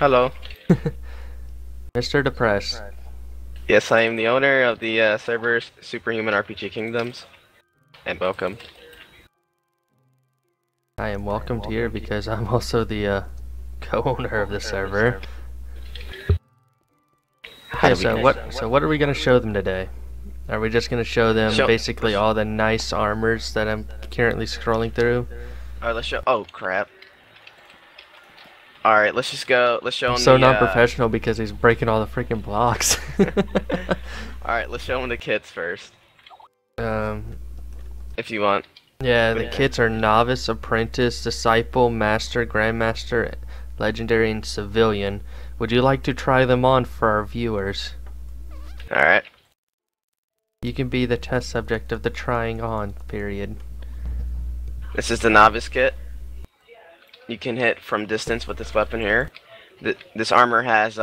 Hello. Mr. Depressed. Yes, I am the owner of the server Superhuman RPG Kingdoms, and welcome. I am welcomed here because I'm also the co-owner of the server. Okay, so what are we gonna show them today? Are we just gonna show them basically all the nice armors that I'm currently scrolling through? Alright, let's show. Oh crap. Alright, let's just go. Let's show them. So non-professional because he's breaking all the freaking blocks. Alright, let's show them the kits first. If you want. Yeah, the kits are Novice, Apprentice, Disciple, Master, Grandmaster, Legendary, and Civilian. Would you like to try them on for our viewers? Alright. You can be the test subject of the trying on period. This is the Novice kit. You can hit from distance with this weapon here. This armor has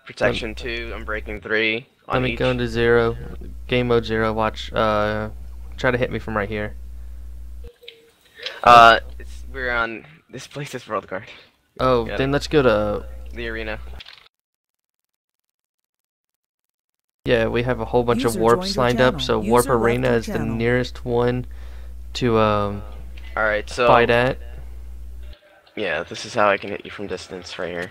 Protection 2, Unbreaking 3 on Let me each. go into 0, game mode 0, watch, try to hit me from right here. We're on, this place is World Guard. Oh, then let's go to the arena. Yeah, we have a whole bunch of warps lined up, so Warp Arena is the nearest one to Alright, so fight at. Yeah, this is how I can hit you from distance right here.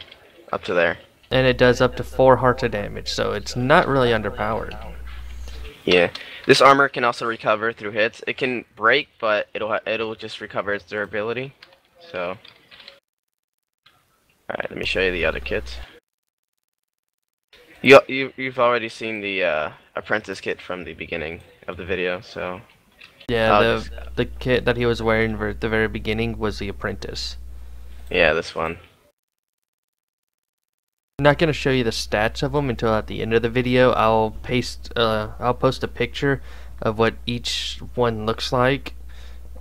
Up to there. And it does up to 4 hearts of damage, so it's not really underpowered. Yeah. This armor can also recover through hits. It can break, but it'll just recover its durability. So alright, let me show you the other kits. You've already seen the Apprentice kit from the beginning of the video, so yeah, the kit that he was wearing at the very beginning was the Apprentice. Yeah, this one. I'm not gonna show you the stats of them until at the end of the video. I'll post a picture of what each one looks like,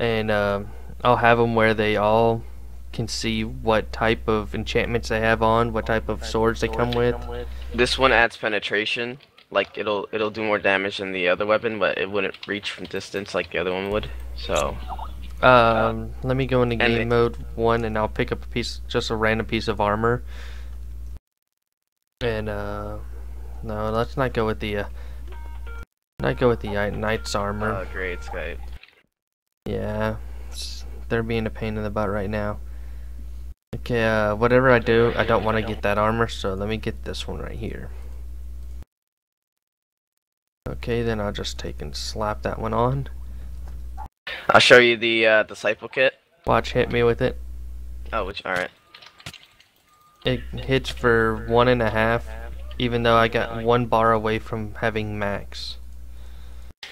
and I'll have them where they all can see what type of enchantments they have on, what type of swords they come with. This one adds penetration. Like it'll do more damage than the other weapon, but it wouldn't reach from distance like the other one would. So let me go into game mode 1 and I'll pick up just a random piece of armor. And no, let's not go with the Knight's armor. Oh, great Skype. Yeah, they're being a pain in the butt right now. Okay, whatever I do, I don't want to get that armor, so let me get this one right here. Okay, then I'll just take and slap that one on. I'll show you the Disciple kit. Watch, hit me with it. Oh, alright. It hits for 1.5, even though I got 1 bar away from having max.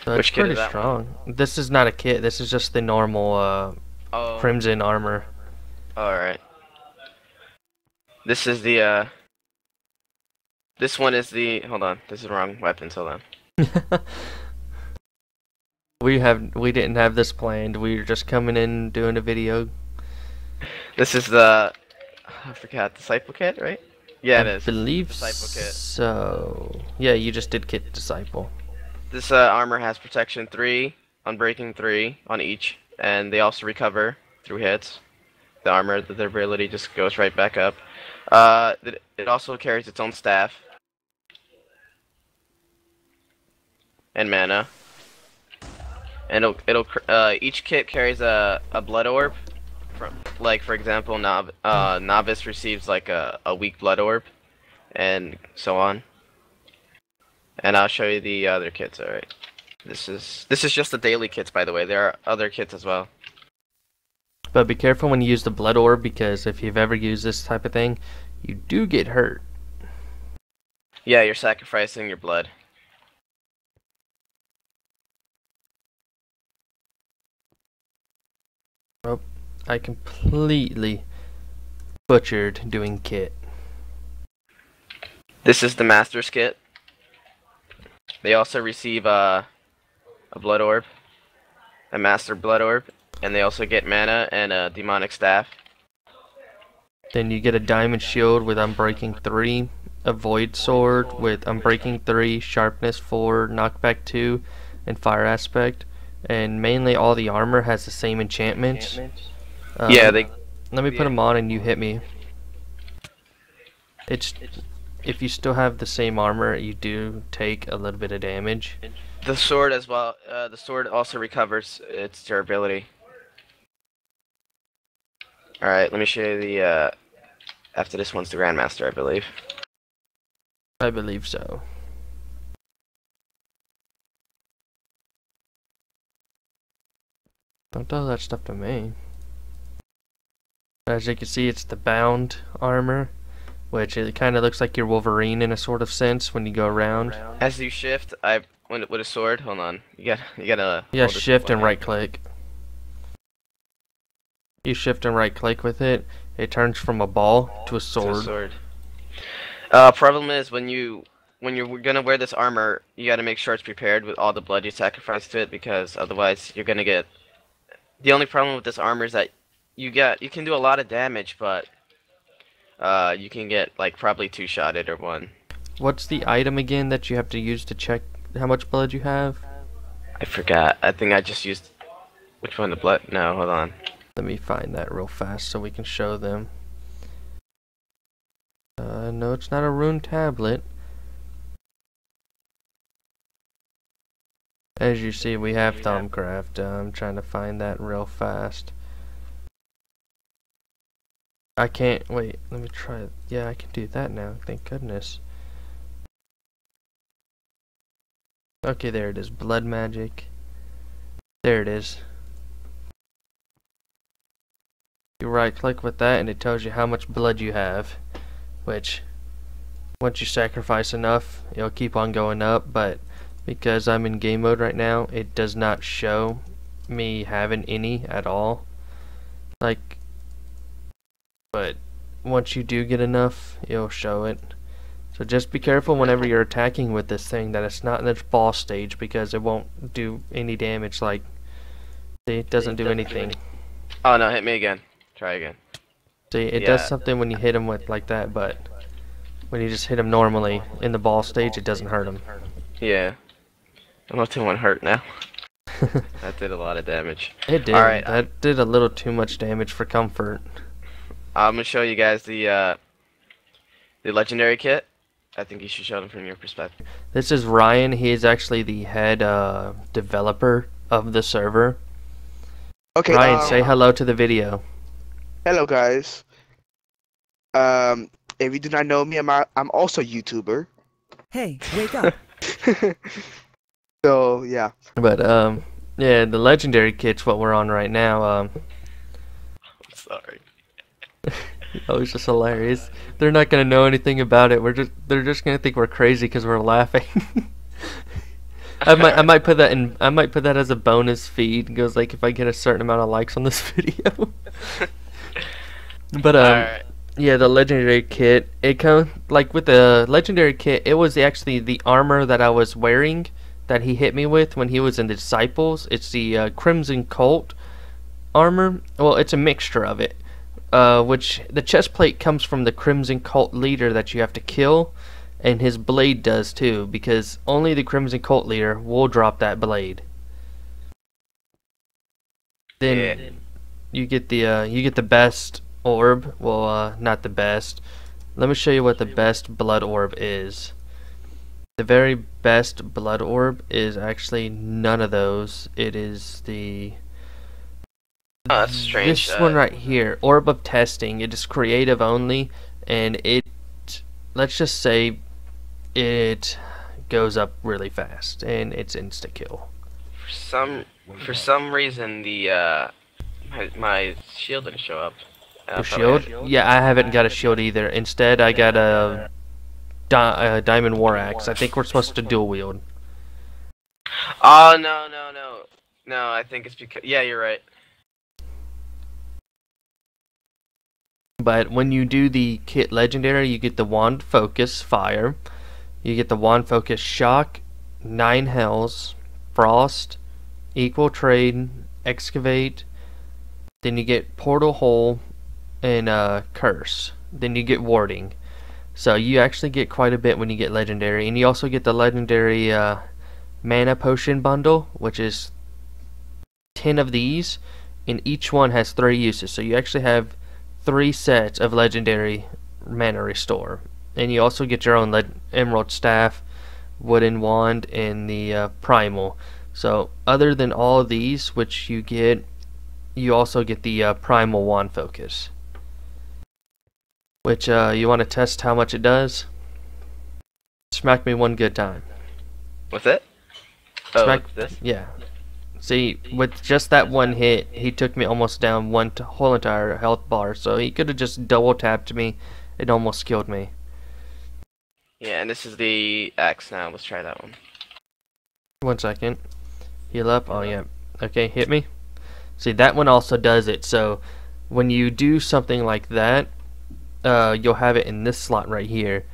So it's pretty strong. This is not a kit, this is just the normal Crimson armor. Alright. This is the this one is the, hold on, this is the wrong weapons, hold on. We didn't have this planned. We were just coming in doing a video. This is the, I forgot, Disciple kit, right? Yeah, it is. I believe Disciple kit. So. Yeah, you just did kit Disciple. This armor has Protection 3, Unbreaking 3 on each, and they also recover through hits. The armor, the durability just goes right back up. It also carries its own staff and mana. And each kit carries a blood orb. Like for example, Novice receives like a weak blood orb, and so on. And I'll show you the other kits. All right. This is just the daily kits, by the way. There are other kits as well. But be careful when you use the blood orb, because if you've ever used this type of thing, you do get hurt. Yeah, you're sacrificing your blood. Oh, I completely butchered doing kit. This is the Master's kit. They also receive a blood orb, a Master blood orb, and they also get mana and a demonic staff. Then you get a diamond shield with Unbreaking 3, a void sword with Unbreaking 3, sharpness 4, knockback 2, and fire aspect. And mainly all the armor has the same enchantments. Yeah, let me put them on and you hit me. It's if you still have the same armor, you do take a little bit of damage. The sword as well. The sword also recovers its durability. All right, let me show you the. After this one's the Grandmaster, I believe. I believe so. Don't tell that stuff to me. As you can see, it's the bound armor, which it kind of looks like your Wolverine in a sort of sense when you go around. As you shift, with a sword. Hold on, you gotta. Yeah, shift and right click. You shift and right click with it. It turns from a ball to a sword. Problem is when you're gonna wear this armor, you gotta make sure it's prepared with all the blood you sacrifice to it, because otherwise you're gonna get. The only problem with this armor is that you can do a lot of damage, but you can get like probably 2-shotted or 1. What's the item again that you have to use to check how much blood you have? I forgot. I think I just used which one? The blood? No, hold on. Let me find that real fast so we can show them. No, it's not a rune tablet. As you see, we have Thaumcraft. I'm trying to find that real fast. I can't wait. Let me try it. Yeah, I can do that now. Thank goodness. Okay, there it is. Blood magic. There it is. You right click with that and it tells you how much blood you have, which once you sacrifice enough it'll keep on going up, but because I'm in game mode right now it does not show me having any at all. But once you do get enough it'll show it. So just be careful whenever you're attacking with this thing that it's not in its boss stage, because it won't do any damage. Like, see, it doesn't do anything. Oh no, hit me again. Try again. See, it does something when you hit him with like that, but when you just hit him normally in the ball stage, it doesn't hurt him. Yeah. I'm not too one hurt now. That did a lot of damage. It did. Alright, that did a little too much damage for comfort. I'm gonna show you guys the legendary kit. I think you should show them from your perspective. This is Ryan. He is actually the head developer of the server. Okay, Ryan, say hello to the video. Hello, guys. If you do not know me, I'm also a YouTuber. Hey, wake up. So, yeah. But, yeah, the legendary kit's what we're on right now. I'm sorry. Oh, it's just hilarious. They're not gonna know anything about it. They're just gonna think we're crazy because we're laughing. I might put that as a bonus feed. It goes like if I get a certain amount of likes on this video. But Alright. yeah, the legendary kit. It comes like with the legendary kit. It was actually the armor that I was wearing that he hit me with when he was in the Disciples. It's the Crimson Cult armor. Well, it's a mixture of it. Which the chest plate comes from the Crimson Cult leader that you have to kill, and his blade does too, because only the Crimson Cult leader will drop that blade. Then you get the best orb. Well, not the best. Let me show you what the best blood orb is. The very best blood orb is actually none of those. It is the Oh, that's strange. This one right here, Orb of Testing. It is creative only, and let's just say it goes up really fast, and it's insta kill. For some reason, the my shield didn't show up. Your shield? Yeah, I haven't got a shield either. Instead, I got a Diamond War Axe. I think we're supposed to dual wield. Oh no! I think it's because you're right. But when you do the kit legendary, you get the Wand Focus Fire, you get the Wand Focus Shock, 9 Hells, Frost, Equal Trade, Excavate, then you get Portal Hole, and Curse. Then you get Warding. So you actually get quite a bit when you get legendary, and you also get the legendary Mana Potion Bundle, which is 10 of these, and each one has 3 uses. So you actually have 3 sets of legendary mana restore, and you also get your own emerald staff, wooden wand, and the primal. So other than all of these, which you get, you also get the primal wand focus, which you want to test how much it does. Smack me one good time. What's it? Oh, Smack this? Yeah. See, with just that one hit, he took me almost down one whole entire health bar. So he could have just double tapped me and almost killed me. Yeah, and this is the axe now. Let's try that one. 1 second. Heal up. Oh yeah. Okay, hit me. See, that one also does it. So when you do something like that, you'll have it in this slot right here,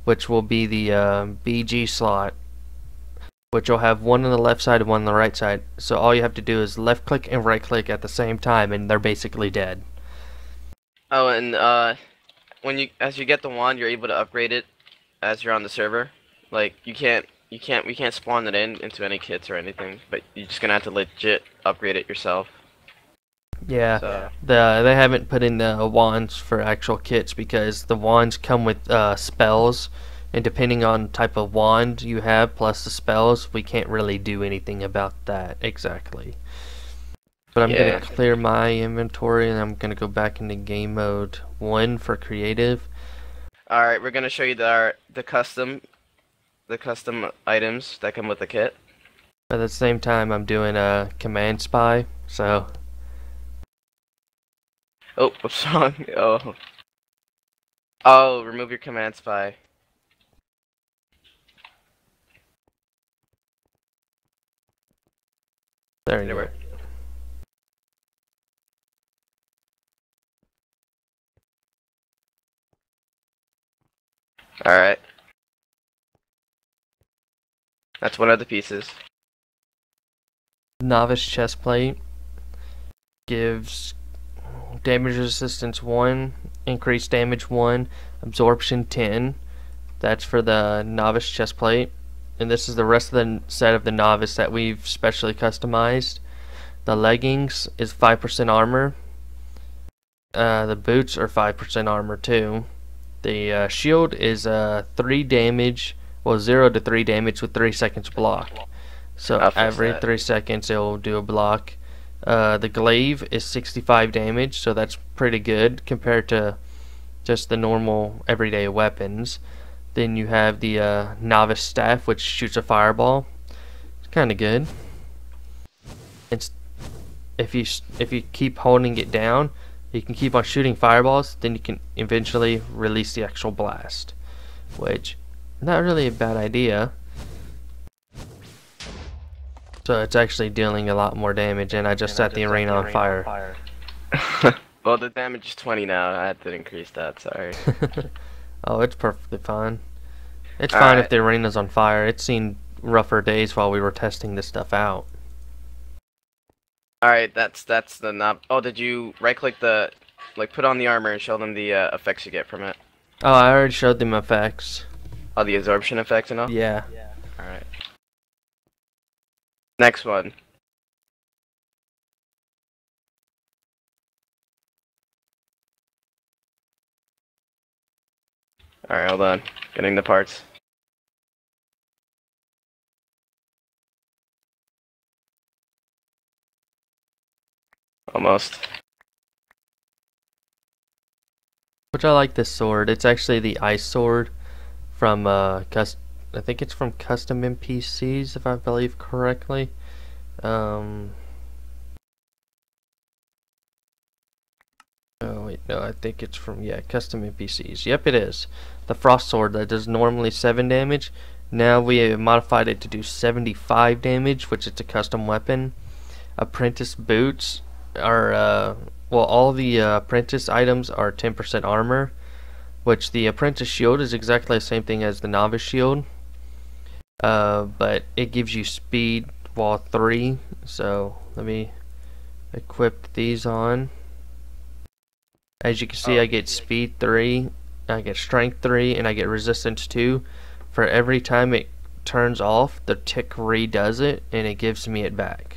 which will be the BG slot, which will have one on the left side and one on the right side. So all you have to do is left click and right click at the same time, and they're basically dead. Oh, and as you get the wand, you're able to upgrade it as you're on the server. Like we can't spawn it into any kits or anything, but you're just gonna have to legit upgrade it yourself. Yeah, So. they haven't put in the wands for actual kits because the wands come with spells, and depending on type of wand you have plus the spells, we can't really do anything about that exactly. But I'm gonna clear my inventory and I'm gonna go back into game mode 1 for creative. All right, we're gonna show you the custom items that come with the kit. But at the same time, I'm doing a command spy, so. Oh, what's wrong? Oh, remove your command spy. There you go. Alright. That's one of the pieces. Novice chestplate gives damage resistance 1, increased damage 1, absorption 10. That's for the novice chestplate. And this is the rest of the set of the novice that we've specially customized. The leggings is 5% armor. The boots are 5% armor too. The shield is 3 damage, well 0 to 3 damage with 3 seconds block. So every 3 seconds it'll do a block. The glaive is 65 damage, so that's pretty good compared to just the normal everyday weapons. Then you have the novice staff, which shoots a fireball. It's kind of good. It's if you keep holding it down, you can keep on shooting fireballs. Then you can eventually release the actual blast, which not really a bad idea. So it's actually dealing a lot more damage, and I just set the arena on fire. Well, the damage is 20 now. I had to increase that. Sorry. Oh, it's perfectly fine. It's fine if the arena's on fire. It's seen rougher days while we were testing this stuff out. Alright, that's the knob. Oh, did you right-click put on the armor and show them the effects you get from it? Oh, I already showed them effects. Oh, the absorption effects and all? Yeah. Alright. Next one. Alright, hold on. Getting the parts. Almost. Which I like this sword. It's actually the ice sword from I think it's from Custom NPCs, if I believe correctly. Oh wait, no, I think it's from Custom NPCs. Yep, it is. The frost sword that does normally 7 damage. Now we have modified it to do 75 damage, which is a custom weapon. Apprentice boots are well, all the apprentice items are 10% armor, which the apprentice shield is exactly the same thing as the novice shield, but it gives you speed wall 3. So let me equip these on. As you can see, I get speed 3, I get strength 3, and I get resistance 2. For every time it turns off, the tick redoes it, and it gives me it back.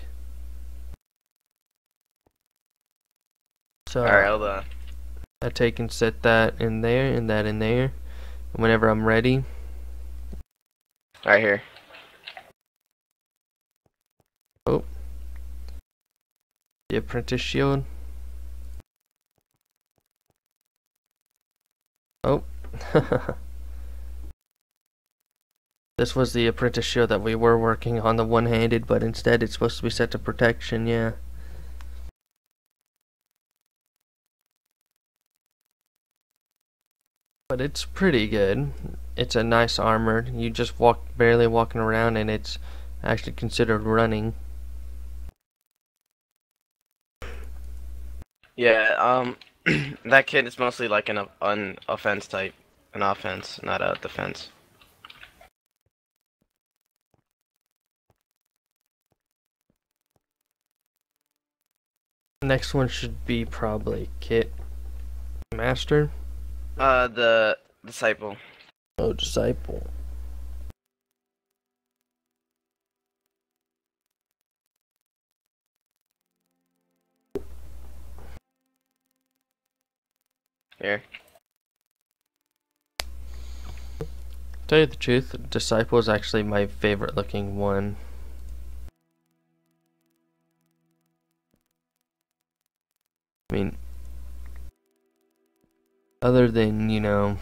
So Alright, hold on. I take and set that in there and that in there. whenever I'm ready. Right here. Oh. The apprentice shield. Oh. This was the apprentice shield that we were working on, the one-handed, but instead it's supposed to be set to protection, yeah. But it's pretty good. It's a nice armor. You just barely walking around, and it's actually considered running. Yeah, that kit is mostly like an offense type. An offense, not a defense. Next one should be probably Kit Master. The Disciple. Oh, Disciple. Here. Tell you the truth, Disciple is actually my favorite looking one. I mean, other than, you know,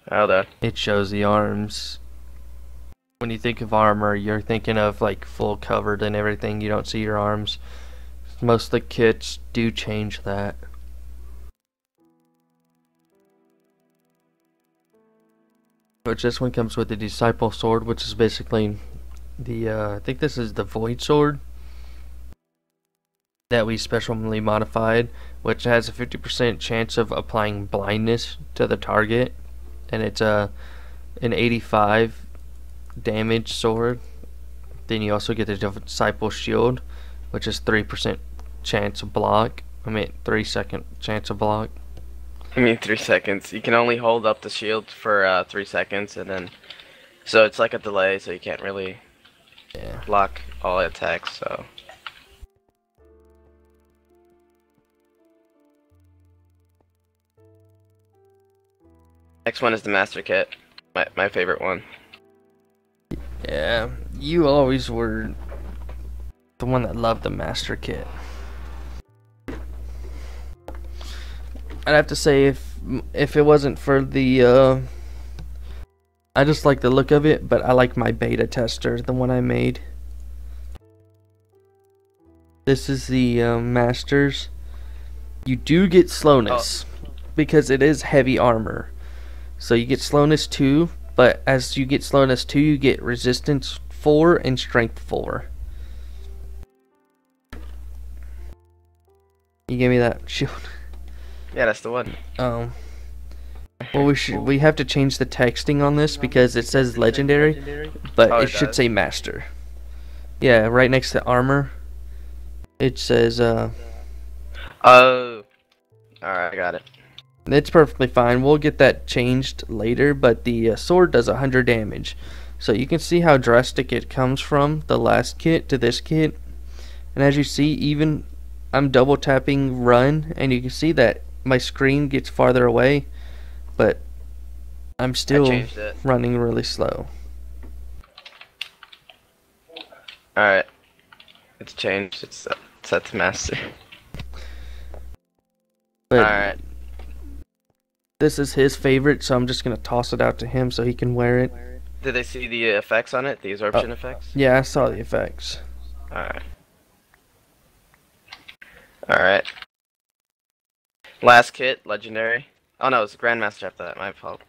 Hold on. it shows the arms. When you think of armor, you're thinking of like full covered and everything. You don't see your arms. Most of the kits do change that. Which this one comes with the Disciple Sword, which is basically the, I think this is the Void Sword that we specially modified, which has a 50% chance of applying blindness to the target, and it's an 85 damage sword. Then you also get the Disciple Shield, which is 3% chance of block. 3-second chance of block. 3 seconds. You can only hold up the shield for 3 seconds, and then so it's like a delay, so you can't really block all attacks. So next one is the Master Kit, my favorite one. Yeah, you always were the one that loved the Master Kit. I'd have to say if it wasn't for the I just like the look of it, but I like my beta tester, the one I made. This is the Masters. You do get slowness because it is heavy armor. So you get slowness 2, but as you get slowness 2, you get resistance 4 and strength 4. You gave me that shield. Yeah, that's the one. Well, we have to change the texting on this because it says legendary, but it should say master. Yeah, right next to armor, it says Oh, alright, I got it. It's perfectly fine. We'll get that changed later, but the sword does 100 damage. So you can see how drastic it comes from the last kit to this kit. And as you see, even I'm double tapping run, and you can see that my screen gets farther away, but I'm still running really slow. Alright. It's changed. It's set to master. Alright. This is his favorite, so I'm just going to toss it out to him so he can wear it. Did they see the effects on it? The absorption effects? Yeah, I saw the effects. Alright. Alright. Last kit, legendary. Oh no, it's Grandmaster after that, my fault.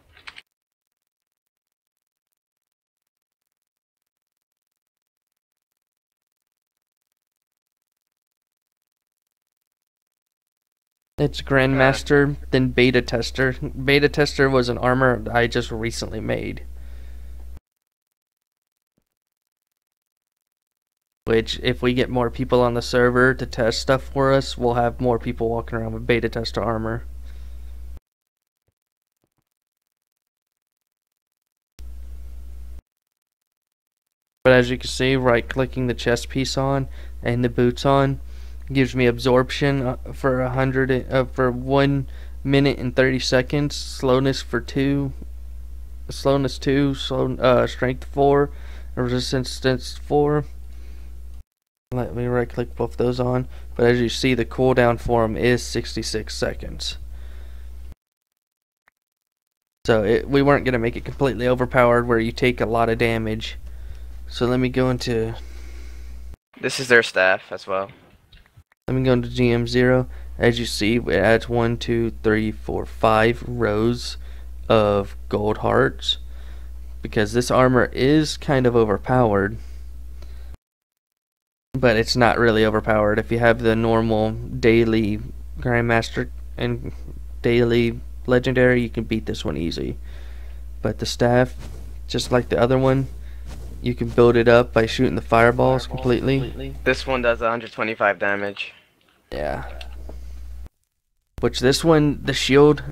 It's Grandmaster, then Beta Tester. Beta Tester was an armor I just recently made. Which, if we get more people on the server to test stuff for us, we'll have more people walking around with Beta Tester armor. But as you can see, right-clicking the chest piece on and the boots on gives me absorption for 100 for 1 minute and 30 seconds, slowness for 2, strength 4, resistance 4. Let me right click both those on, but as you see, the cooldown for them is 66 seconds. So we weren't going to make it completely overpowered where you take a lot of damage. So let me go into... This is their staff as well. Let me go into GM0. As you see, it adds 1, 2, 3, 4, 5 rows of gold hearts. Because this armor is kind of overpowered. But it's not really overpowered. If you have the normal daily Grandmaster and daily Legendary, you can beat this one easy. But the staff, just like the other one, you can build it up by shooting the fireballs completely. This one does 125 damage. Yeah. Which this one, the shield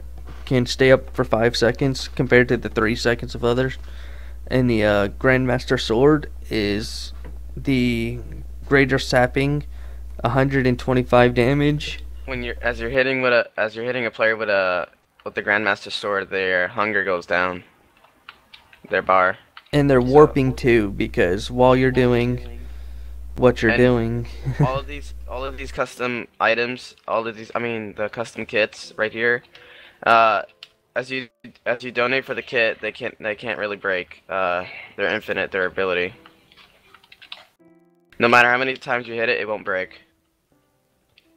can stay up for 5 seconds compared to the 3 seconds of others. And the Grandmaster Sword is the greater sapping, 125 damage. When as you're hitting a player with the Grandmaster Sword, their hunger goes down. Their bar. And they're warping too, because while you're doing what you're doing, all of these custom items, the custom kits right here, as you donate for the kit, they can't really break. They're infinite durability. No matter how many times you hit it, it won't break.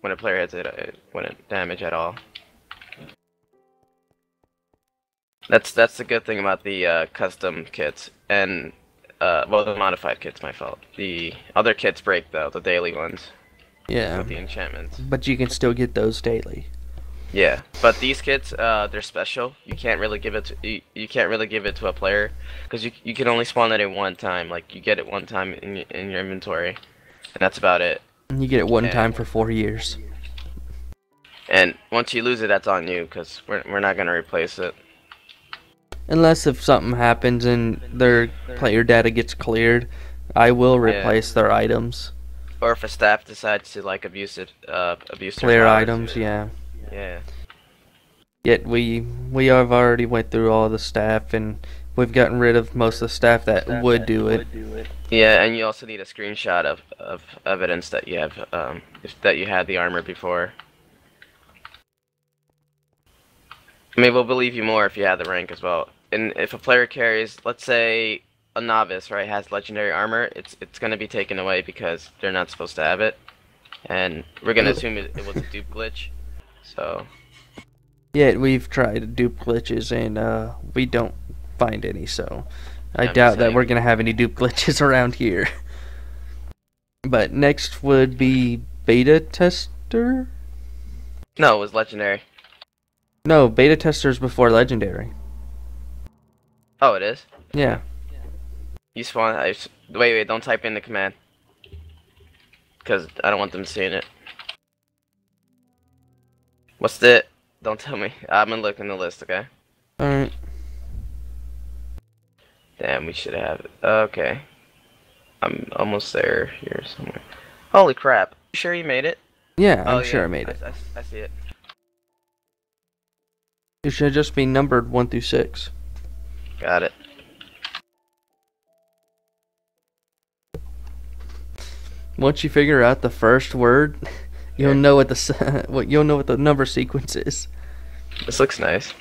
When a player hits it, it wouldn't damage at all. That's the good thing about the custom kits, and well, the modified kits, my fault. The other kits break though, the daily ones. yeah. With the enchantments. But you can still get those daily. Yeah, but these kits, they're special. You can't really give it to you can't really give it to a player, because you can only spawn it in one time. Like you get it one time in your inventory, and that's about it. And you get it one time for 4 years. And once you lose it, that's on you, because we're not gonna replace it. Unless if something happens and their player data gets cleared, I will replace their items. Or if a staff decides to like abuse their Clear powers. items, yeah. Yeah. Yet we have already went through all the staff, and we've gotten rid of most of the staff that would do it. Yeah, and you also need a screenshot of evidence that you have that you had the armor before. I mean, we'll believe you more if you have the rank as well. And if a player carries, let's say, a novice, right, has legendary armor, it's gonna be taken away because they're not supposed to have it, and we're gonna assume it was a dupe glitch. So. Yet we've tried dupe glitches, and we don't find any. So I I'm doubt that saying. we're gonna have any dupe glitches around here. But next would be beta tester. No, it was legendary. No, beta testers before legendary. Oh, it is? Yeah. You spawn. Wait, don't type in the command. Because I don't want them seeing it. What's the... Don't tell me. I'm gonna look in the list, okay? Alright. Damn, we should have it. Okay. I'm almost there here somewhere. Holy crap. You sure you made it? Yeah, Oh, I'm sure I made it. I see it. It should just be numbered 1 through 6. Got it. Once you figure out the first word, you'll know what the number sequence is. This looks nice.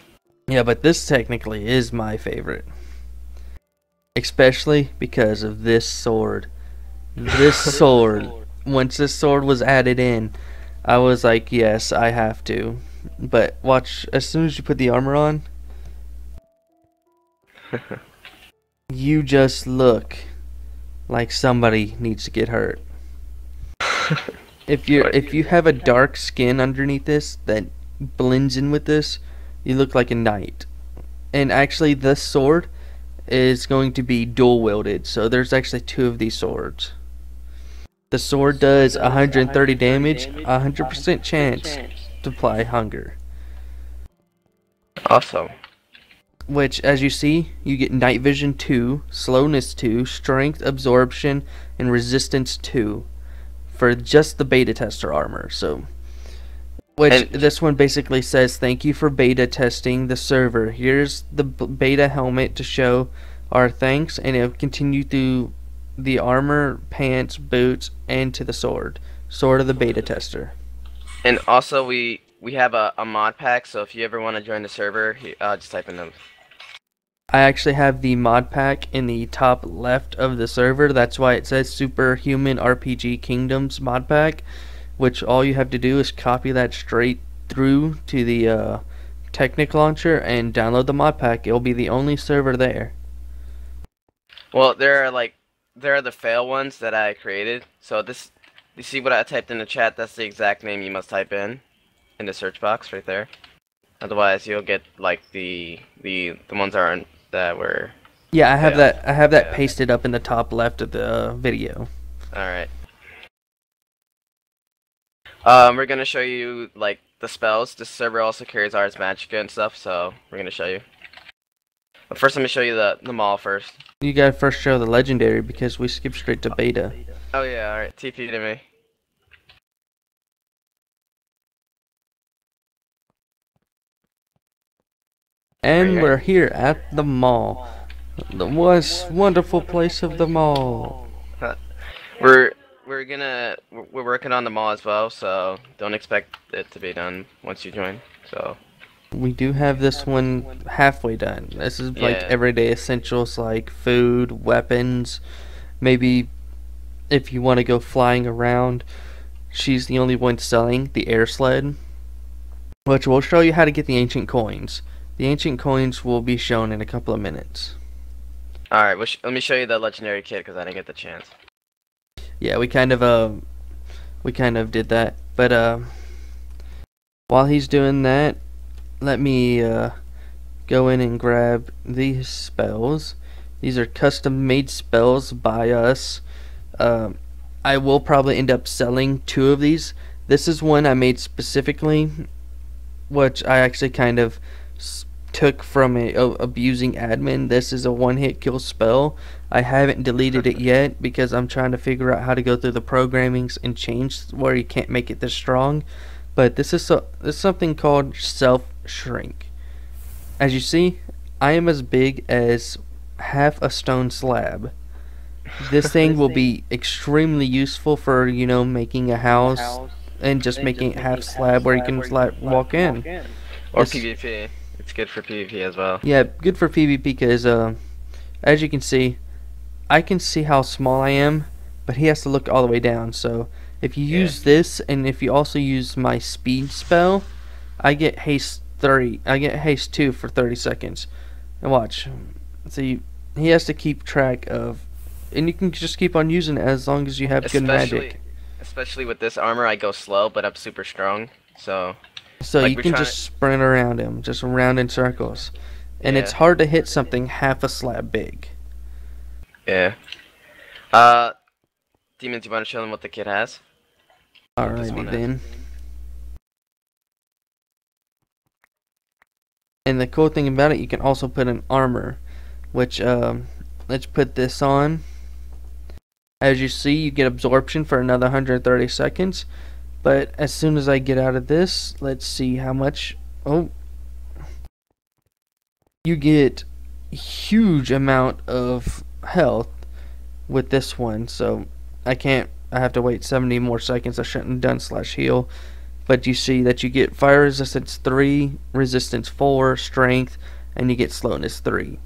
Yeah, but this technically is my favorite. Especially because of this sword. This sword. Once this sword was added in, I was like, yes, I have to. But watch, as soon as you put the armor on, you just look like somebody needs to get hurt. If you have a dark skin underneath this that blends in with this, you look like a knight. And actually, this sword is going to be dual wielded, so there's actually 2 of these swords. The sword does 130 damage, 100% chance to apply hunger. Awesome. Which, as you see, you get night vision 2, slowness 2, strength, absorption, and resistance 2 for just the beta tester armor. So Which And- this one basically says, thank you for beta testing the server. Here's the beta helmet to show our thanks, and it'll continue through the armor, pants, boots, and to the sword. Sword of the beta tester. And also we have a mod pack, so if you ever want to join the server, just type in them. I actually have the mod pack in the top left of the server. That's why it says Superhuman RPG Kingdoms mod pack, which all you have to do is copy that straight through to the Technic launcher and download the mod pack. It'll be the only server there. Well, there are the fail ones that I created. So this, you see what I typed in the chat? That's the exact name you must type in the search box right there. Otherwise, you'll get like the ones that were. Yeah, I have failed. that. I have that Yeah. pasted up in the top left of the video. All right. We're gonna show you like the spells. This server also carries Ars Magica and stuff, so we're gonna show you. But first, let me show you the mall first. You gotta first show the legendary because we skipped straight to beta. Oh yeah, all right. TP to me. And Right. we're here at the mall. The most wonderful place of the mall. We're working on the mall as well, so don't expect it to be done once you join. So We do have this one halfway done. This is like Yeah. everyday essentials like food, weapons, maybe if you want to go flying around. She's the only one selling the air sled, which will show you how to get the ancient coins. The ancient coins will be shown in a couple of minutes. all right, let me show you the legendary kit because I didn't get the chance. Yeah, we kind of did that, but while he's doing that, let me go in and grab these spells. These are custom made spells by us. I will probably end up selling 2 of these. This is one I made specifically, which I actually kind of took from a abusing admin. This is a one-hit kill spell. I haven't deleted it yet because I'm trying to figure out how to go through the programmings and change where you can't make it this strong. But this is something called self shrink. As you see, I am as big as half a stone slab. This thing will be extremely useful for, you know, making a house and just making it half slab where you can walk in. Or This- PvP. It's good for PvP as well. Yeah, good for PvP because as you can see, I can see how small I am, but he has to look all the way down. So if you Yeah. use this, and if you also use my speed spell, I get haste 3. I get haste 2 for 30 seconds. And watch. See, he has to keep track of, and you can just keep on using it as long as you have good magic. Especially with this armor, I go slow, but I'm super strong. So So like you we're can trying just sprint around him, just around in circles. And it's Yeah. hard to hit something half a slab big. yeah. Demons, you want to show them what the kit has? What this one Alrighty has. then. And the cool thing about it, you can also put an armor, which let's put this on. As you see, you get absorption for another 130 seconds. But as soon as I get out of this, let's see how much. Oh, you get huge amount of health with this one. So I have to wait 70 more seconds. I shouldn't have done /heal. But you see that you get fire resistance 3, resistance 4, strength, and you get slowness 3.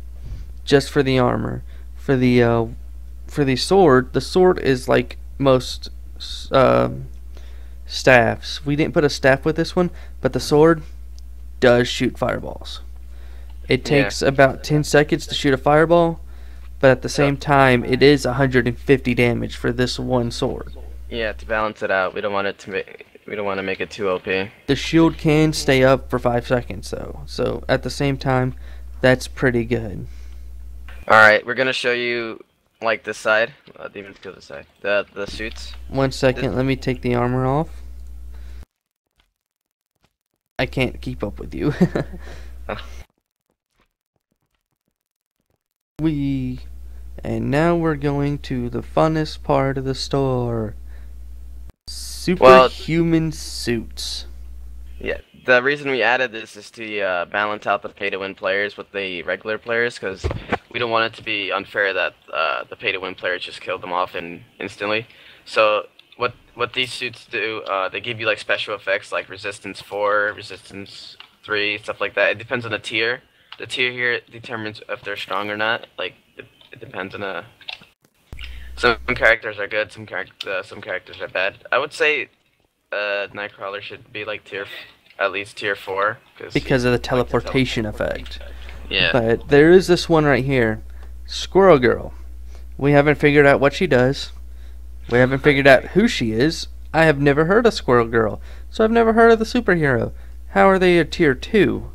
Just for the armor. For the sword, the sword is like most staffs. We didn't put a staff with this one, but the sword does shoot fireballs. It Yeah. takes about 10 seconds to shoot a fireball, but at the same time, it is 150 damage for this one sword. Yeah, to balance it out, we don't want to make it too OP. The shield can stay up for 5 seconds though, so at the same time, that's pretty good. All right, we're gonna show you like this side. Demons, go this side. The suits. 1 second, let me take the armor off. I can't keep up with you. And now we're going to the funnest part of the store. Superhuman suits. Yeah, the reason we added this is to balance out the pay-to-win players with the regular players, because we don't want it to be unfair that the pay-to-win players just kill them off instantly. So what these suits do, they give you like special effects like resistance 4, resistance 3, stuff like that. It depends on the tier. The tier here determines if they're strong or not. Like it depends on a. Some characters are good, some characters are bad. I would say Nightcrawler should be like at least tier 4 because of the teleportation effect. Yeah. But there is this one right here, Squirrel Girl. We haven't figured out what she does. We haven't figured out who she is. I have never heard of Squirrel Girl, so I've never heard of the superhero. How are they a tier 2?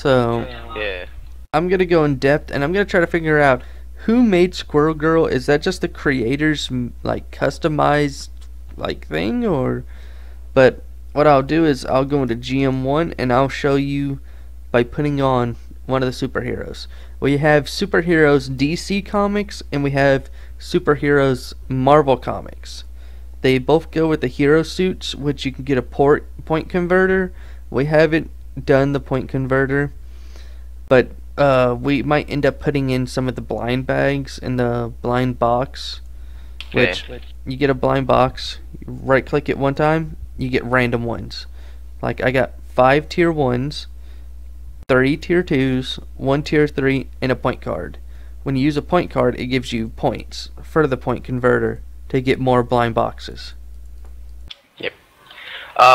So yeah, I'm gonna go in depth and I'm gonna try to figure out who made Squirrel Girl. Is that just the creator's like customized like thing, or? But what I'll do is I'll go into GM1 and I'll show you by putting on one of the superheroes. We have superheroes DC Comics and we have superheroes Marvel Comics. They both go with the hero suits, which you can get a point converter. We haven't done the point converter, but we might end up putting in some of the blind bags in the blind box. Which you get a blind box, you right click it one time, you get random ones. Like I got 5 tier 1s, 3 tier 2s, 1 tier 3, and a point card. When you use a point card, it gives you points for the point converter to get more blind boxes. Yep.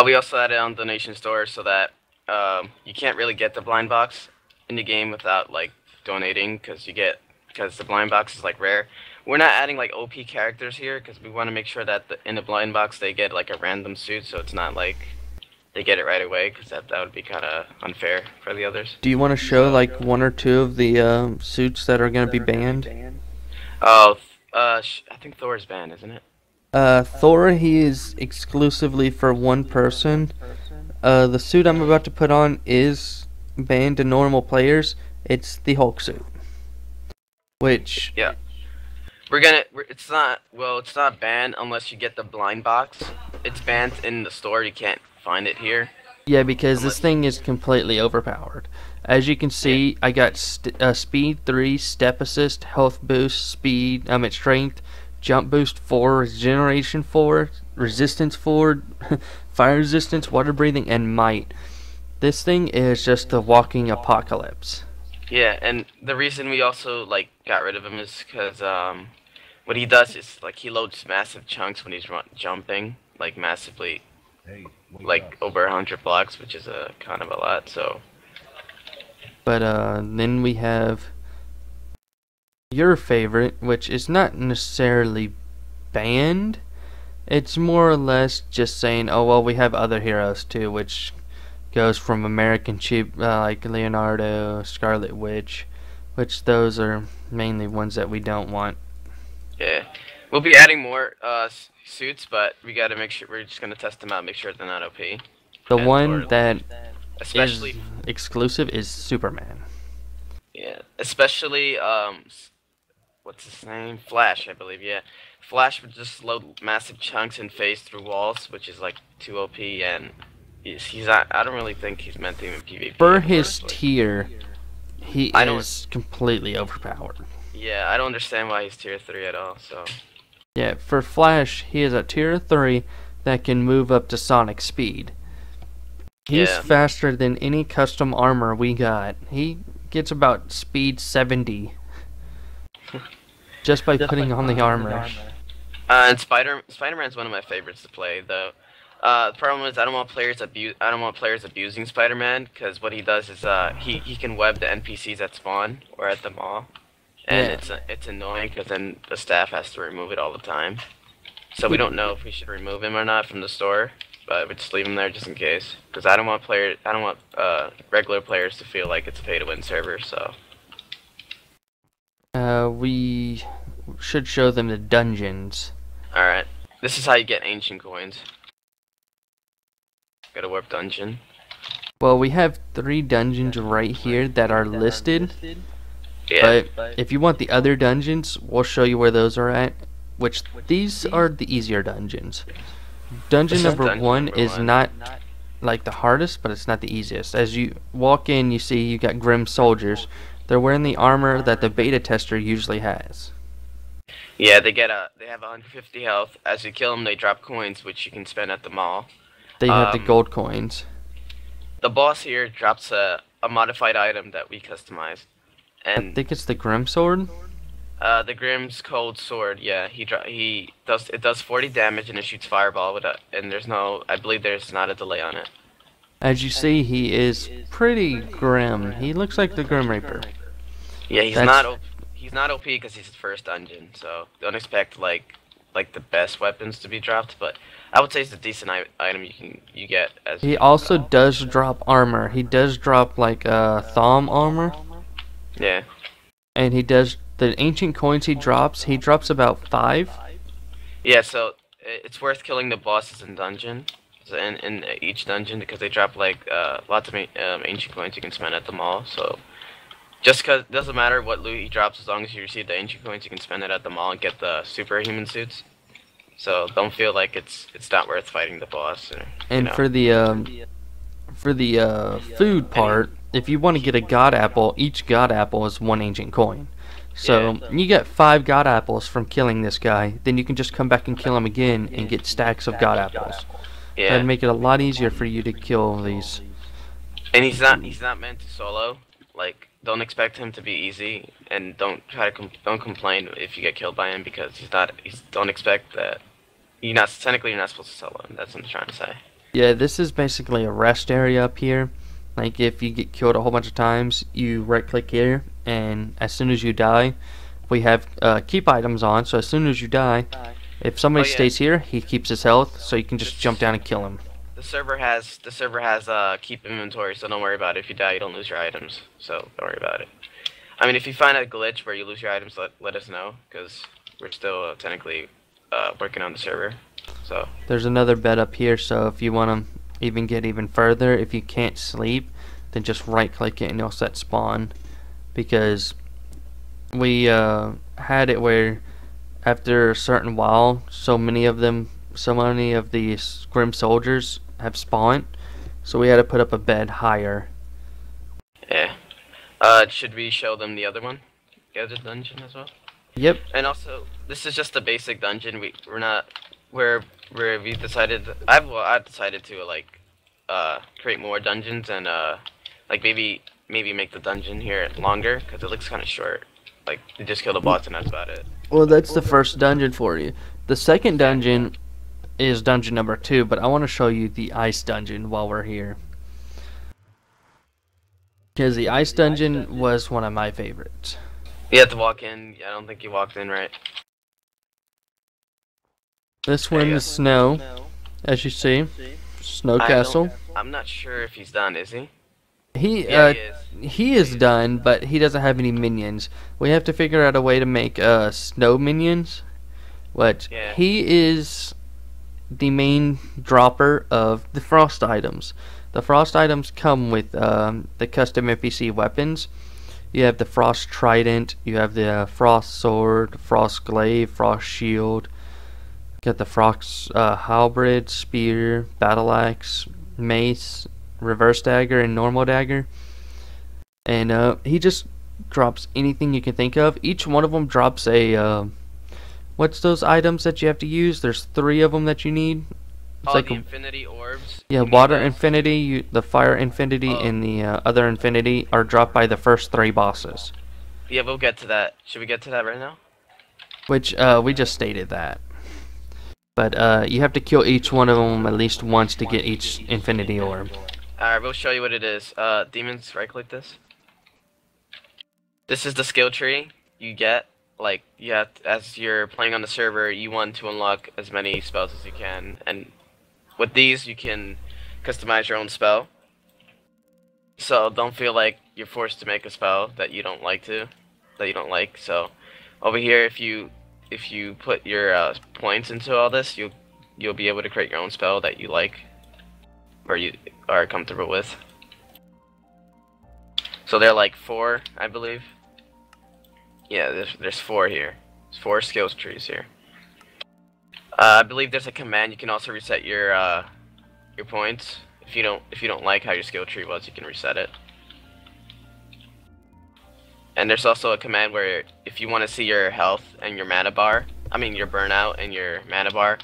We also added on donation store so that you can't really get the blind box in the game without like donating, because the blind box is like rare. We're not adding like OP characters here because we want to make sure that in the blind box they get like a random suit, so it's not like they get it right away, because that would be kind of unfair for the others. Do you want to show like 1 or 2 of the suits that are going to be banned? Oh, I think Thor's banned, isn't it? Thor, he is exclusively for one person. The suit I'm about to put on is banned to normal players. It's the Hulk suit. Which... yeah. It's not banned unless you get the blind box. It's banned in the store, you can't find it here. Yeah, because this thing is completely overpowered. As you can see, I got speed 3, step assist, health boost, speed, strength, jump boost 4, regeneration 4, resistance 4, fire resistance, water breathing, and might. This thing is just a walking apocalypse. Yeah, and the reason we also like got rid of him is because what he does is like he loads massive chunks when he's jumping, like massively, like over 100 blocks, which is a kind of a lot. So. But then we have your favorite, which is not necessarily banned. It's more or less just saying, oh well, we have other heroes too, which goes from American Cheap, like Leonardo, Scarlet Witch, which those are mainly ones that we don't want. Yeah, we'll be adding more suits, but we gotta make sure we're just gonna test them out, make sure they're not OP. The one that especially is exclusive is Superman. Yeah, especially what's his name? Flash, I believe. Yeah, Flash would just load massive chunks and phase through walls, which is like too OP, and he's not. I don't really think he's meant to even PvP. For his tier, he is completely overpowered. Yeah, I don't understand why he's tier 3 at all. So. Yeah, for Flash, he is a tier 3 that can move up to Sonic speed. He's faster than any custom armor we got. He gets about speed 70 just by putting on the armor. And Spider-Man's one of my favorites to play, though. The problem is I don't want players abusing Spider-Man, because what he does is he can web the NPCs that spawn or at the mall, and it's annoying because then the staff has to remove it all the time. So we don't know if we should remove him or not from the store, but we just leave him there just in case, because I don't want regular players to feel like it's a pay-to-win server. So we should show them the dungeons. All right, this is how you get ancient coins. Got a warp dungeon. Well, we have 3 dungeons right here that are listed. Yeah. But if you want the other dungeons, we'll show you where those are at. Which these are the easier dungeons. Dungeon number 1 is not like the hardest, but it's not the easiest. As you walk in, you see you got Grim soldiers. They're wearing the armor that the beta tester usually has. Yeah, they have 150 health. As you kill them, they drop coins, which you can spend at the mall. They have the gold coins. The boss here drops a modified item that we customized, I and think it's the Grim sword. the Grimm's cold sword. Yeah, it does 40 damage and it shoots fireball with it. And I believe there's not a delay on it. As you see, he is pretty grim. He looks like the Grim Reaper. Yeah, he's That's- not OP because he's his first dungeon, so don't expect like the best weapons to be dropped. But I would say it's a decent item you get as. He also does drop armor. He does drop like thumb armor, Yeah. and he does the ancient coins. He drops about 5. Yeah, so it's worth killing the bosses in dungeon, so in each dungeon, because they drop like lots of ancient coins you can spend at the mall. So just because it doesn't matter what loot he drops, as long as you receive the ancient coins, you can spend it at the mall and get the superhuman suits. So don't feel like it's not worth fighting the boss. Or, And for the food part, if you want to get a god apple, each god apple is 1 ancient coin. So you get 5 god apples from killing this guy. Then you can just come back and kill him again and get stacks of god apples. yeah, That'd make it a lot easier for you to kill these. and he's not meant to solo. Like, don't expect him to be easy, and don't don't complain if you get killed by him, because don't expect that. Technically you're not supposed to solo him. That's what I'm trying to say. Yeah, this is basically a rest area up here. Like, if you get killed a whole bunch of times, you right click here, and as soon as you die, we have keep items on, so as soon as you die, if somebody Oh, yeah. stays here, he keeps his health, so you can just jump down and kill him. The server has keep inventory, so don't worry about it. If you die, you don't lose your items, so don't worry about it. I mean, if you find a glitch where you lose your items, let us know, because we're still technically working on the server. So There's another bed up here, so if you want to get even further, if you can't sleep, then just right click it and you'll set spawn. Because we had it where after a certain while, so many of these Grim soldiers have spawned, so we had to put up a bed higher. yeah. Should we show them the other one, the other dungeon as well? Yep. And also, this is just a basic dungeon. We decided. I've decided to like create more dungeons and like maybe make the dungeon here longer, because it looks kind of short. Like, you just kill the boss and that's about it. Well, that's the first dungeon for you. The second dungeon is dungeon number 2, but I want to show you the ice dungeon while we're here. Because the ice dungeon was one of my favorites. You have to walk in. I don't think you walked in right. This one is snow, as you see. Snow Castle. I'm not sure if he's done, is he? He Yeah, he is. he is done, but he doesn't have any minions. We have to figure out a way to make snow minions. But Yeah. he is the main dropper of the frost items. The frost items come with the custom NPC weapons. You have the frost trident, you have the frost sword, frost glaive, frost shield. You got the frost halberd, spear, battle axe, mace, reverse dagger, and normal dagger. And he just drops anything you can think of. Each one of them drops a what's those items that you have to use? There's 3 of them that you need. It's Oh, like the a, infinity orbs. yeah, You need water those? infinity, the fire infinity, Oh. and the other infinity are dropped by the first 3 bosses. Yeah, we'll get to that. Should we get to that right now? Which we just stated that. But you have to kill each one of them at least once to get each infinity orb. Alright, we'll show you what it is. Demons, right click this. This is the skill tree you get. Like, as you're playing on the server, you want to unlock as many spells as you can. And with these, you can customize your own spell. So don't feel like you're forced to make a spell that you don't like. So over here, if you put your points into all this, you'll be able to create your own spell that you like, or you are comfortable with. So there are like 4, I believe. Yeah, there's 4 here. There's 4 skills trees here. I believe there's a command. You can also reset your points if you don't like how your skill tree was, you can reset it. And there's also a command where if you want to see your health and your mana bar, I mean your burnout and your mana bar,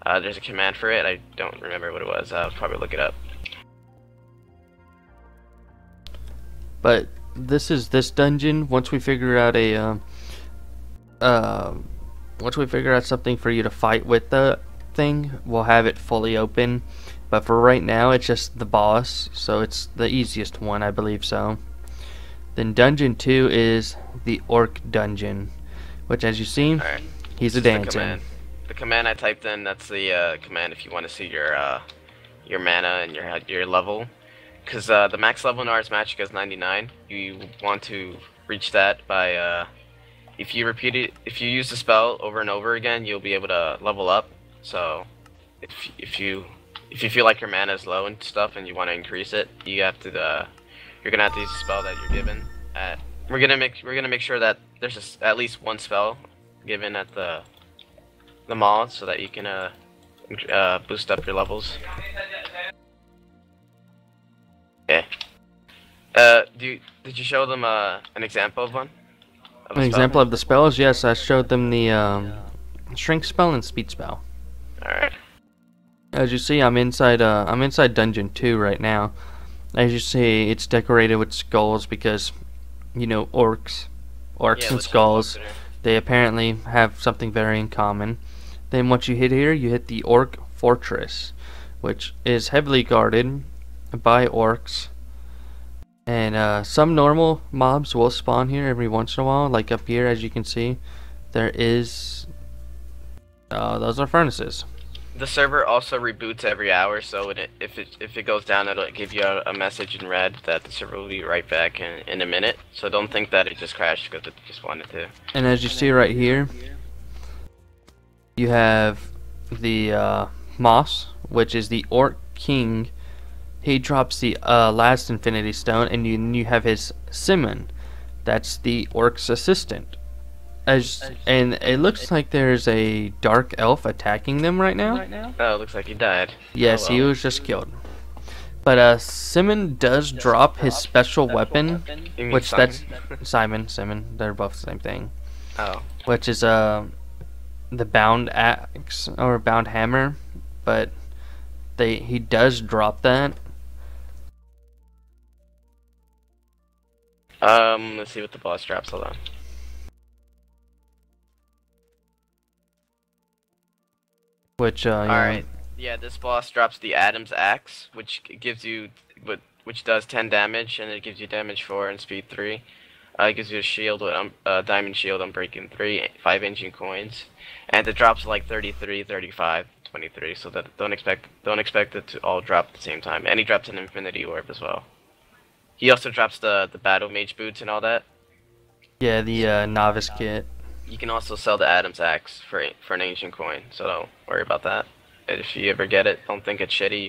there's a command for it. I don't remember what it was. I'll probably look it up. But this is this dungeon. Once we figure out once we figure out something for you to fight with the thing, we'll have it fully open. But for right now, it's just the boss, so it's the easiest one, I believe so. Then dungeon 2 is the Orc dungeon, which, as you see, Alright. he's a This is dancing. The command I typed in, that's the command if you want to see your mana and your level. Because the max level in Ars Magica is 99. You want to reach that by if you use the spell over and over again, you'll be able to level up. So if you feel like your mana is low and stuff and you want to increase it, you have to you're gonna have to use a spell that you're given at. We're gonna make sure that there's at least one spell given at the mall so that you can boost up your levels. Okay. Did you show them an example of one? Of a An spell? example of the spells? Yes, I showed them the shrink spell and speed spell. All right. As you see, I'm inside dungeon 2 right now. As you see, it's decorated with skulls because, you know, orcs Yeah, and let's just skulls, walk through. they apparently have something very in common. Then once you hit here, you hit the Orc Fortress, which is heavily guarded by orcs. And some normal mobs will spawn here every once in a while, like up here, as you can see. There is... those are furnaces. The server also reboots every hour, so if it goes down, it'll give you a message in red that the server will be right back in a minute. So don't think that it just crashed because it just wanted to. And as you see right here, you have the Moss, which is the Orc King. He drops the last Infinity Stone, and you have his Simon. That's the Orc's assistant. And it looks like there's a dark elf attacking them right now. Oh, it looks like he died. Yes, Oh, he well. was just killed. But Simon does drop his special weapon, You mean which Simon? that's Simon. They're both the same thing. Oh. Which is the bound axe or bound hammer, but he does drop that. Let's see what the boss drops. Hold on. Which Alright. Yeah, this boss drops the Adam's Axe, which gives you which does 10 damage, and it gives you damage 4 and speed 3. It gives you a shield with diamond shield, unbreaking 3, 5 ancient coins, and it drops like 33, 35, 23. So that don't expect it to all drop at the same time. And he drops an infinity orb as well. He also drops the battle mage boots and all that. yeah, the novice kit. You can also sell the Adam's Axe for an ancient coin, so don't worry about that. If you ever get it, don't think it's shitty.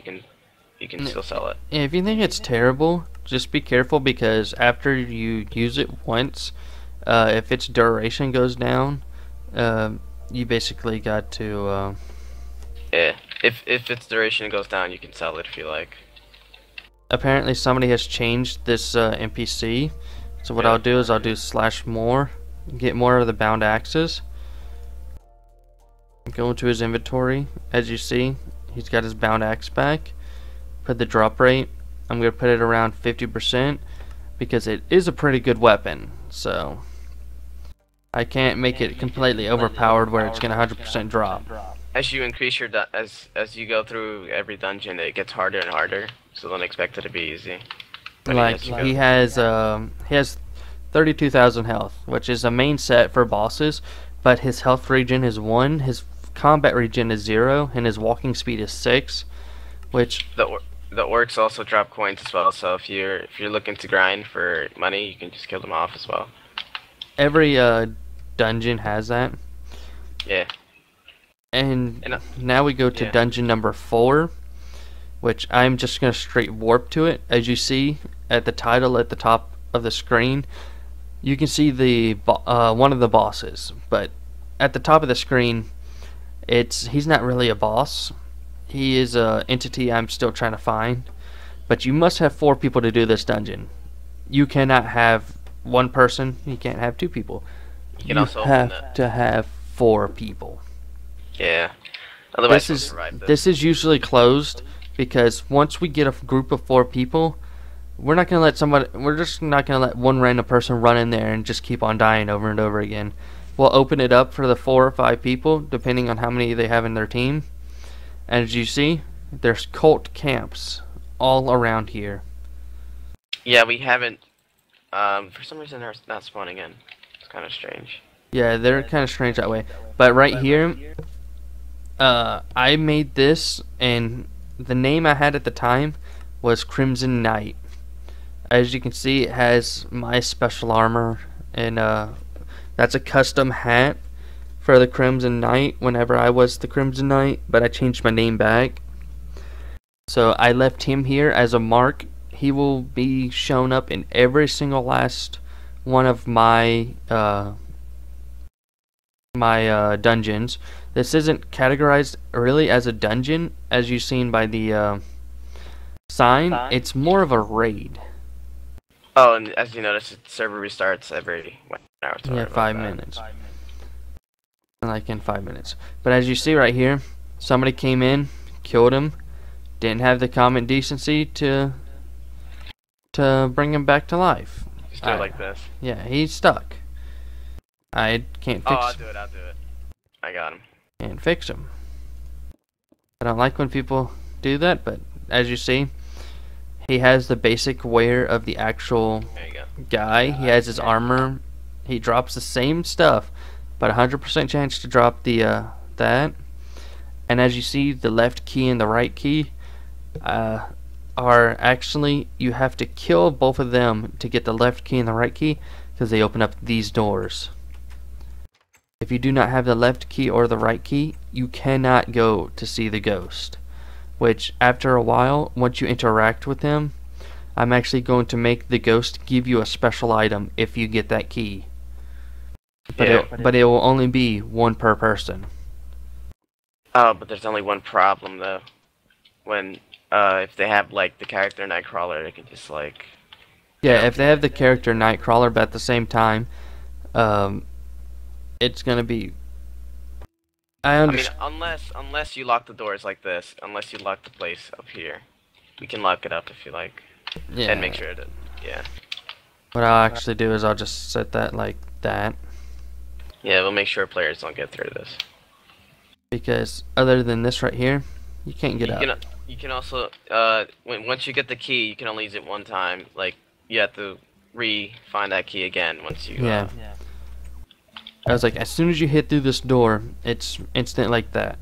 You can still sell it. Yeah, if you think it's terrible, just be careful because after you use it once, if its duration goes down, you basically got to. Yeah, if its duration goes down, you can sell it if you like. Apparently, somebody has changed this NPC. So what Yeah. I'll do is I'll do /more, get more of the bound axes. Go into his inventory. As you see, he's got his bound axe back. Put the drop rate. I'm gonna put it around 50% because it is a pretty good weapon. So I can't make it completely overpowered where it's gonna 100% drop. As you increase your as you go through every dungeon, it gets harder and harder. So don't expect it to be easy. But Like as you go- he has 32,000 health, which is a main set for bosses. But his health regen is 1, his combat regen is 0, and his walking speed is 6. Which the orcs also drop coins as well. So if you're looking to grind for money, you can just kill them off as well. every dungeon has that. Yeah. And And, now we go to yeah. dungeon number 4, which I'm just gonna straight warp to it. As you see at the title at the top of the screen, you can see the one of the bosses. But at the top of the screen, he's not really a boss. He is a entity I'm still trying to find. But you must have 4 people to do this dungeon. You cannot have 1 person. You can't have 2 people. You can also open have that. to have 4 people. Yeah. Otherwise, This we'll is survive this. this is usually closed because once we get a group of 4 people, we're not gonna let somebody. We're just not gonna let one random person run in there and just keep on dying over and over again. We'll open it up for the 4 or 5 people, depending on how many they have in their team. And as you see, there's cult camps all around here. Yeah, we haven't. For some reason, they're not spawning in. It's kind of strange. Yeah, they're kind of strange that way. But right here, I made this, and the name I had at the time was Crimson Knight. As you can see, it has my special armor, and that's a custom hat for the Crimson Knight whenever I was the Crimson Knight, but I changed my name back. So I left him here as a mark. He will be shown up in every single last one of my dungeons. This isn't categorized really as a dungeon, as you've seen by the sign. It's more of a raid. Oh, and as you notice, the server restarts every 1 hour. Sorry Yeah, about 5 that. minutes. Like in 5 minutes. But as you see right here, somebody came in, killed him, didn't have the common decency to bring him back to life. Just do it like this. Yeah, he's stuck. I can't Oh, fix I'll do it. I'll do it. I got him. Can't fix him. I don't like when people do that, but as you see, he has the basic wear of the actual There you go. guy. He has his armor. He drops the same stuff, but 100% chance to drop the that. And as you see, the left key and the right key are actually, you have to kill both of them to get the left key and the right key, because they open up these doors. If you do not have the left key or the right key, you cannot go to see the ghost. Which, after a while, once you interact with him, I'm actually going to make the ghost give you a special item if you get that key. But Yeah. but it will only be 1 per person. Oh, but there's only one problem though. When if they have like the character Nightcrawler, they can just like. Yeah, if they have the character Nightcrawler, but at the same time, it's gonna be. I I mean, understand. unless you lock the doors like this, unless you lock the place up here, we can lock it up if you like, Yeah. and make sure that yeah. What I'll actually do is I'll just set that like that, Yeah, we'll make sure players don't get through this. because other than this right here, you can't get up. You can also once you get the key, you can only use it one time. Like you have to find that key again once you. Yeah. I was like, as soon as you hit through this door, it's instant like that.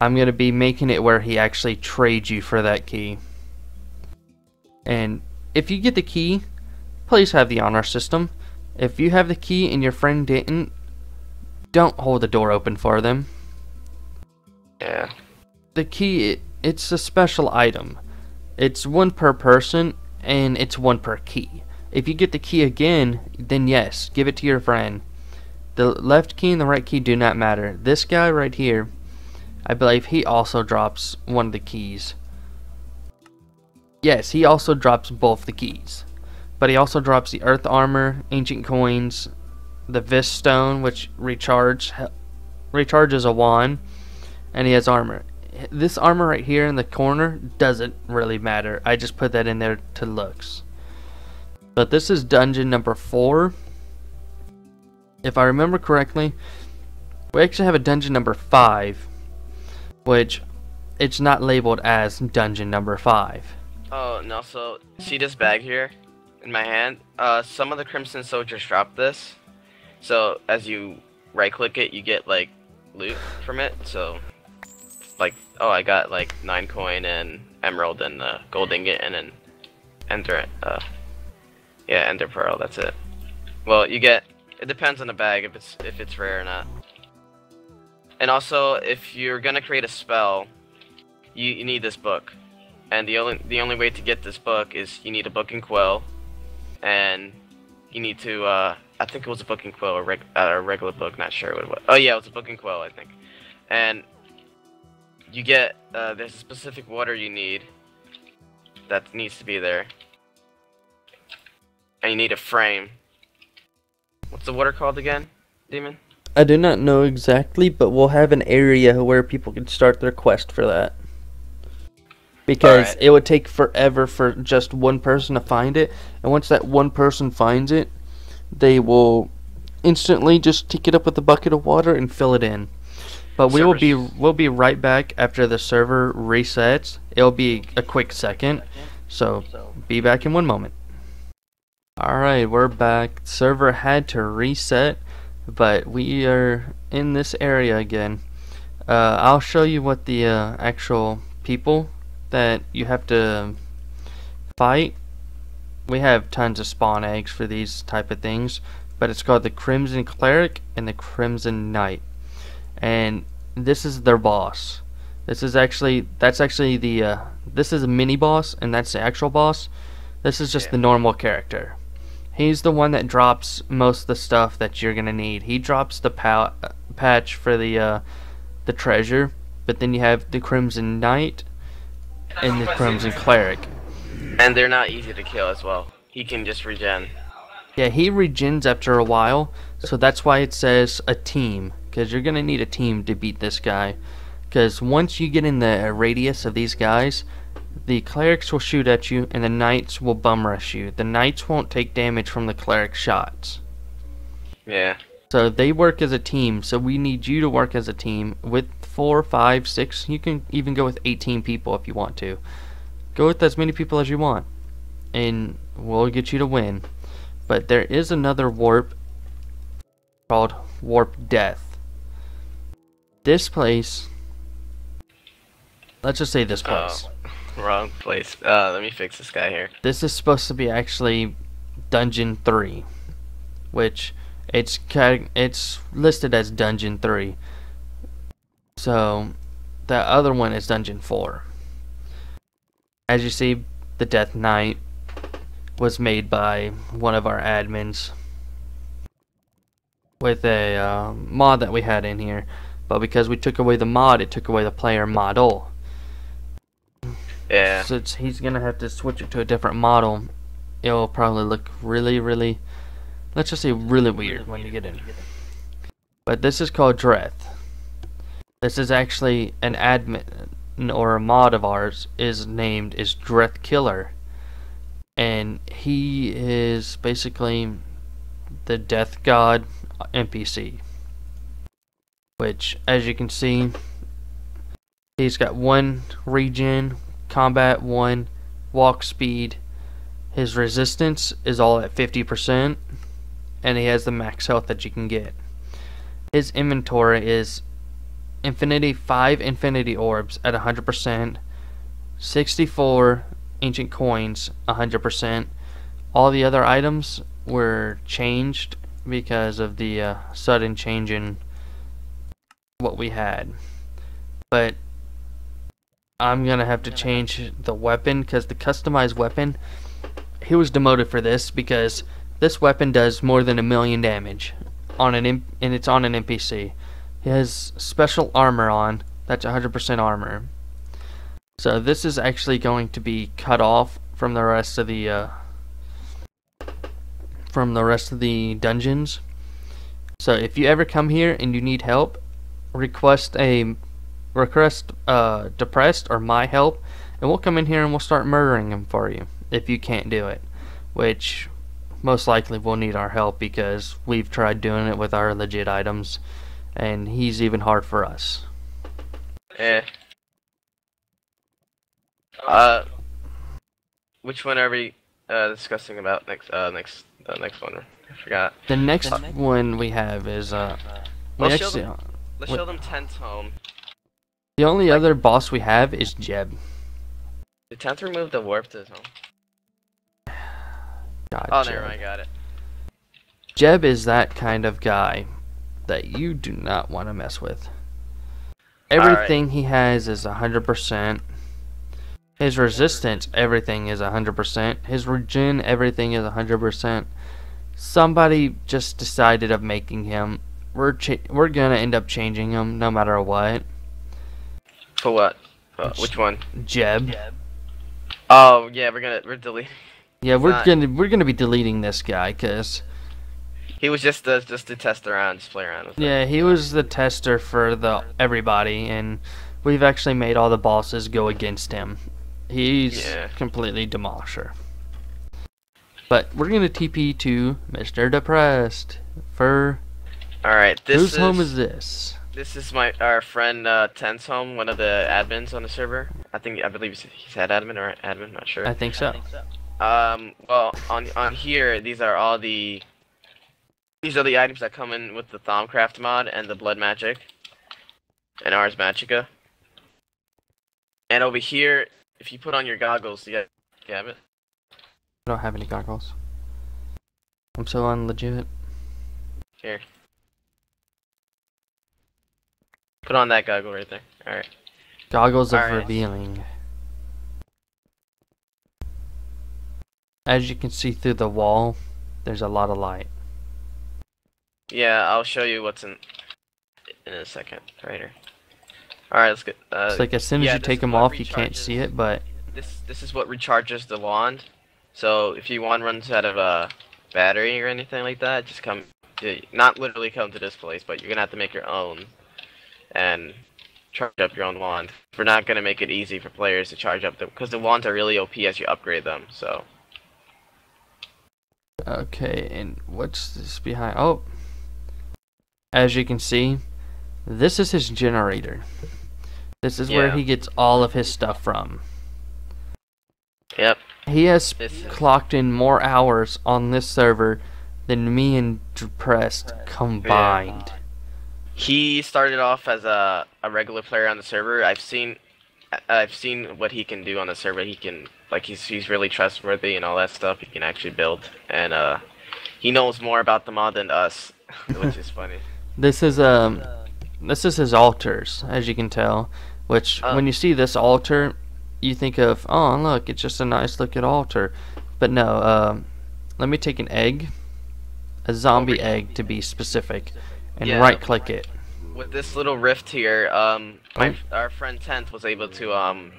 I'm gonna be making it where he actually trades you for that key. And if you get the key, please have the honor system. If you have the key and your friend didn't, don't hold the door open for them. Yeah. The key, it's a special item. It's 1 per person, and it's 1 per key. If you get the key again, then yes, give it to your friend. The left key and the right key do not matter. This guy right here, I believe he also drops 1 of the keys. Yes, he also drops both the keys. But he also drops the earth armor, ancient coins, the Vis stone, which recharges a wand, and he has armor. This armor right here in the corner doesn't really matter. I just put that in there to looks. But this is dungeon number 4. If I remember correctly, we actually have a dungeon number 5, which it's not labeled as dungeon number 5. Oh, and also see this bag here in my hand. Some of the Crimson Soldiers drop this, so as you right-click it, you get like loot from it. So, like, oh, I got like 9 coin and emerald and gold ingot and an ender, ender pearl. That's it. Well, you get. It depends on the bag if it's rare or not. And also, if you're gonna create a spell, you need this book. And the only way to get this book is you need a book and quill, and you need to I think it was a book and quill or a regular book, not sure what it was. Oh yeah, it was a book and quill, I think. And you get there's a specific water you need that needs to be there, and you need a frame. What's the water called again, Demon? I do not know exactly, but we'll have an area where people can start their quest for that. Because Alright. it would take forever for just one person to find it, and once that one person finds it, they will instantly just take it up with a bucket of water and fill it in. But we'll be right back after the server resets. It'll be a quick second, so be back in one moment. Alright, we're back. Server had to reset, but we are in this area again. I'll show you what the actual people that you have to fight. We have tons of spawn eggs for these type of things, but it's called the Crimson Cleric and the Crimson Knight, and this is their boss. This is actually the this is a mini boss, and that's the actual boss. This is just the normal character. He's the one that drops most of the stuff that you're gonna need. He drops the patch for the treasure, but then you have the Crimson Knight and the Crimson Cleric. And they're not easy to kill as well. He can just regen. Yeah, he regens after a while, so that's why it says a team, because you're gonna need a team to beat this guy. Because once you get in the radius of these guys, the clerics will shoot at you and the knights will bum rush you. The knights won't take damage from the cleric shots. Yeah. So they work as a team, so we need you to work as a team with 4, 5, 6. You can even go with 18 people if you want to. Go with as many people as you want, and we'll get you to win. But there is another warp called Warp Death. This place, let's just say this place. Oh, wrong place. Let me fix this guy here. This is supposed to be actually Dungeon 3, which it's listed as Dungeon 3. So the other one is Dungeon 4. As you see, the Death Knight was made by one of our admins with a mod that we had in here, but because we took away the mod, it took away the player model. Yeah. So he's gonna have to switch it to a different model. It'll probably look really, let's just say really weird when you get in. But this is called Dreth. This is actually an admin or a mod of ours is Dreth Killer, and he is basically the Death God NPC. Which, as you can see, he's got 1 regen, combat 1, walk speed. His resistance is all at 50%, and he has the max health that you can get. His inventory is 5 infinity orbs at 100%, 64 ancient coins 100%. All the other items were changed because of the sudden change in what we had. But I'm gonna have to change the weapon, because the customized weapon, he was demoted for this because this weapon does more than 1,000,000 damage on and it's on an NPC. He has special armor on, that's 100% armor. So this is actually going to be cut off from the rest of the dungeons. So if you ever come here and you need help, request depressed or my help, and we'll come in here and we'll start murdering him for you if you can't do it, which most likely we'll need our help because we've tried doing it with our legit items, and he's even hard for us. Eh. Which one are we discussing about next? Next one. I forgot. The next one we have is Let's show them Tenth Home. the only other boss we have is Jeb. Did Tenth remove the warp to his home? God, Oh, Jeb. never mind. I got it. Jeb is that kind of guy that you do not want to mess with. Everything he has is 100%. His resistance, everything is 100%. His regen, everything is 100%. Somebody just decided of making him. We're gonna end up changing him no matter what. For what? Which one? Jeb. Oh yeah, we're deleting. Yeah, we're not- gonna be deleting this guy, cause He was just to test around, just play around with it. yeah, he was the tester for everybody, and we've actually made all the bosses go against him. He's Yeah. completely demolisher. But we're gonna TP to Mr. Depressed for All right, whose home is this? This is our friend Ten's home, one of the admins on the server. I believe he's head admin or admin, not sure. I think so. Well, on here, these are the items that come in with the Thaumcraft mod and the Blood Magic, and Ars Magica. And over here, if you put on your goggles, you have it. I don't have any goggles. I'm so unlegit. Here. Put on that goggle right there. All right. Goggles of Alright. revealing. As you can see through the wall, there's a lot of light. Yeah, I'll show you what's in a second. Right here. All right, let's get. It's like as soon as yeah, you this take is them what off, you can't see recharges- it, but This is what recharges the wand. So if your wand runs out of a battery or anything like that, just not literally come to this place, but you're gonna have to make your own and charge up your own wand. We're not gonna make it easy for players to charge up them because the wands are really OP as you upgrade them. So okay, and what's this behind? Oh, as you can see, this is his generator. This is where Yeah. he gets all of his stuff from. yep. He has This is- clocked in more hours on this server than me and Depressed combined. He started off as a regular player on the server. I've seen what he can do on the server. He can he's really trustworthy and all that stuff. He can actually build, and he knows more about the mod than us, which is funny. This is his altars, as you can tell. Which when you see this altar, you think of, oh look, it's just a nice looking altar. But no, let me take an egg, a zombie egg to be specific, and Yeah. right click it. With this little rift here, our friend Tenth was able to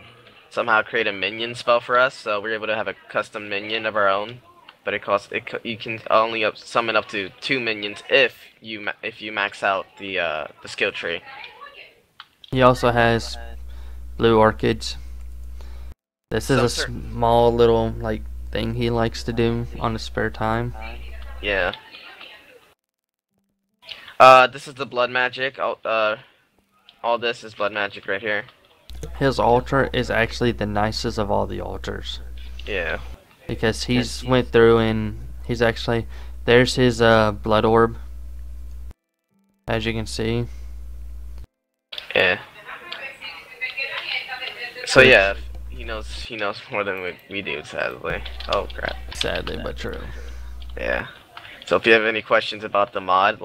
somehow create a minion spell for us. So we're able to have a custom minion of our own. But you can only summon up to 2 minions if you max out the skill tree. He also has blue orchids. This is a small little thing he likes to do on his spare time. Yeah. This is the blood magic. All this is blood magic right here. His altar is actually the nicest of all the altars. Yeah. Because he's went through and he's actually, there's his blood orb, as you can see. Yeah. So yeah, he knows more than we do, sadly. Oh crap. Sadly but true. Yeah. So if you have any questions about the mod,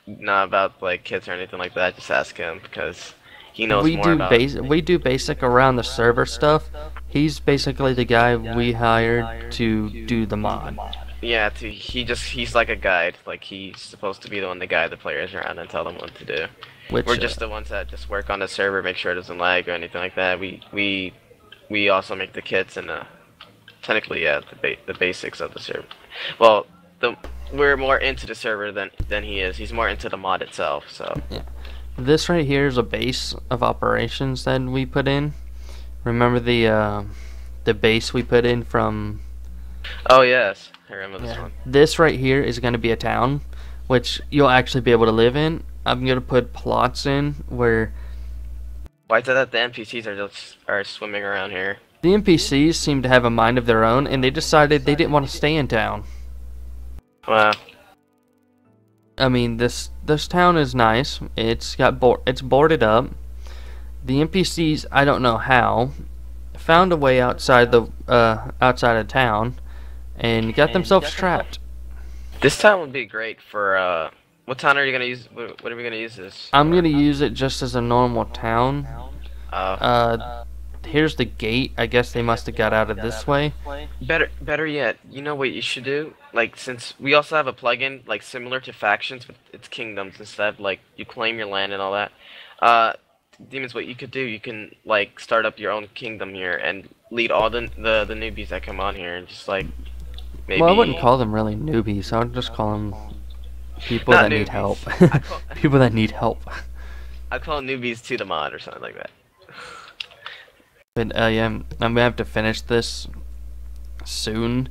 not about kits or anything like that, just ask him because he knows more about. We do basic around the server stuff. He's basically the guy we hired to do the mod. Yeah, he's like a guide. He's supposed to be the one to guide the players around and tell them what to do. Which We're just the ones that just work on the server, make sure it doesn't lag or anything like that. We also make the kits and technically the basics of the server. Well, we're more into the server than he is. He's more into the mod itself. So this right here is a base of operations that we put in. Remember the base we put in from. Oh yes, I remember this one. This right here is going to be a town, which you'll actually be able to live in. I'm going to put plots in where. Why is it that the NPCs are swimming around here? The NPCs seem to have a mind of their own, and they decided they didn't want to stay in town. Wow. I mean, this town is nice. It's boarded up. The NPCs, I don't know how, found a way outside of town, and got themselves trapped. This town would be great for what town are you gonna use? What are we gonna use this? I'm gonna use it just as a normal town. Uh, Here's the gate. I guess they must have got out of this way. Better yet, you know what you should do? Since we also have a plugin similar to factions, but it's kingdoms instead. You claim your land and all that. Demons, what you could do, you can like start up your own kingdom here and lead all the newbies that come on here and just like maybe. Well, I wouldn't call them really newbies. I would just call them people Not that need newbies. help. I call- People that need help. I'd call them newbies to the mod or something like that. But yeah, I'm gonna have to finish this soon.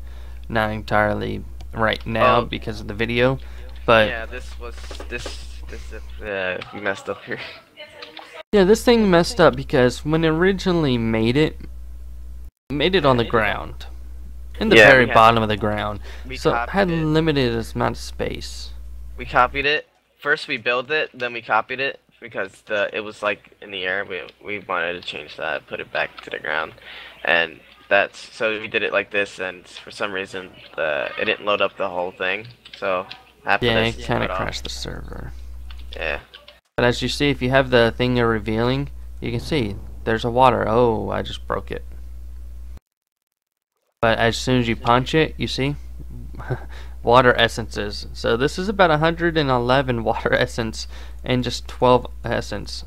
Not entirely right now Oh. because of the video, but Yeah, this we messed up here. yeah, this thing messed up because when it originally made it on the ground, in the Yeah, very we had- bottom of the ground, We so it copied had it. limited amount of space. We copied it. First we built it, then we copied it because it was like in the air. We wanted to change that, put it back to the ground, and so we did it like this. And for some reason, it didn't load up the whole thing. So after Yeah, this, it kind of cut off. crashed the server. Yeah. But as you see, if you have the thing you're revealing, you can see there's a water. Oh, I just broke it. But as soon as you punch it, you see water essences. So this is about 111 water essence and just 12 essence.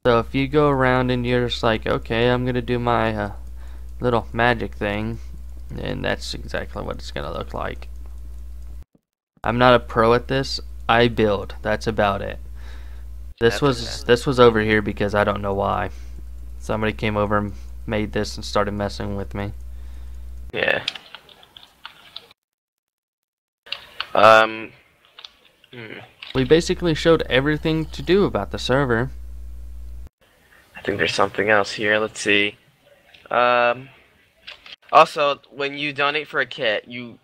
So if you go around and you're just like, okay, I'm gonna do my little magic thing, and that's exactly what it's gonna look like. I'm not a pro at this. I build. That's about it. This was over here because I don't know why. Somebody came over and made this and started messing with me. Yeah. We basically showed everything to do about the server. I think there's something else here. Let's see. Also, when you donate for a kit, you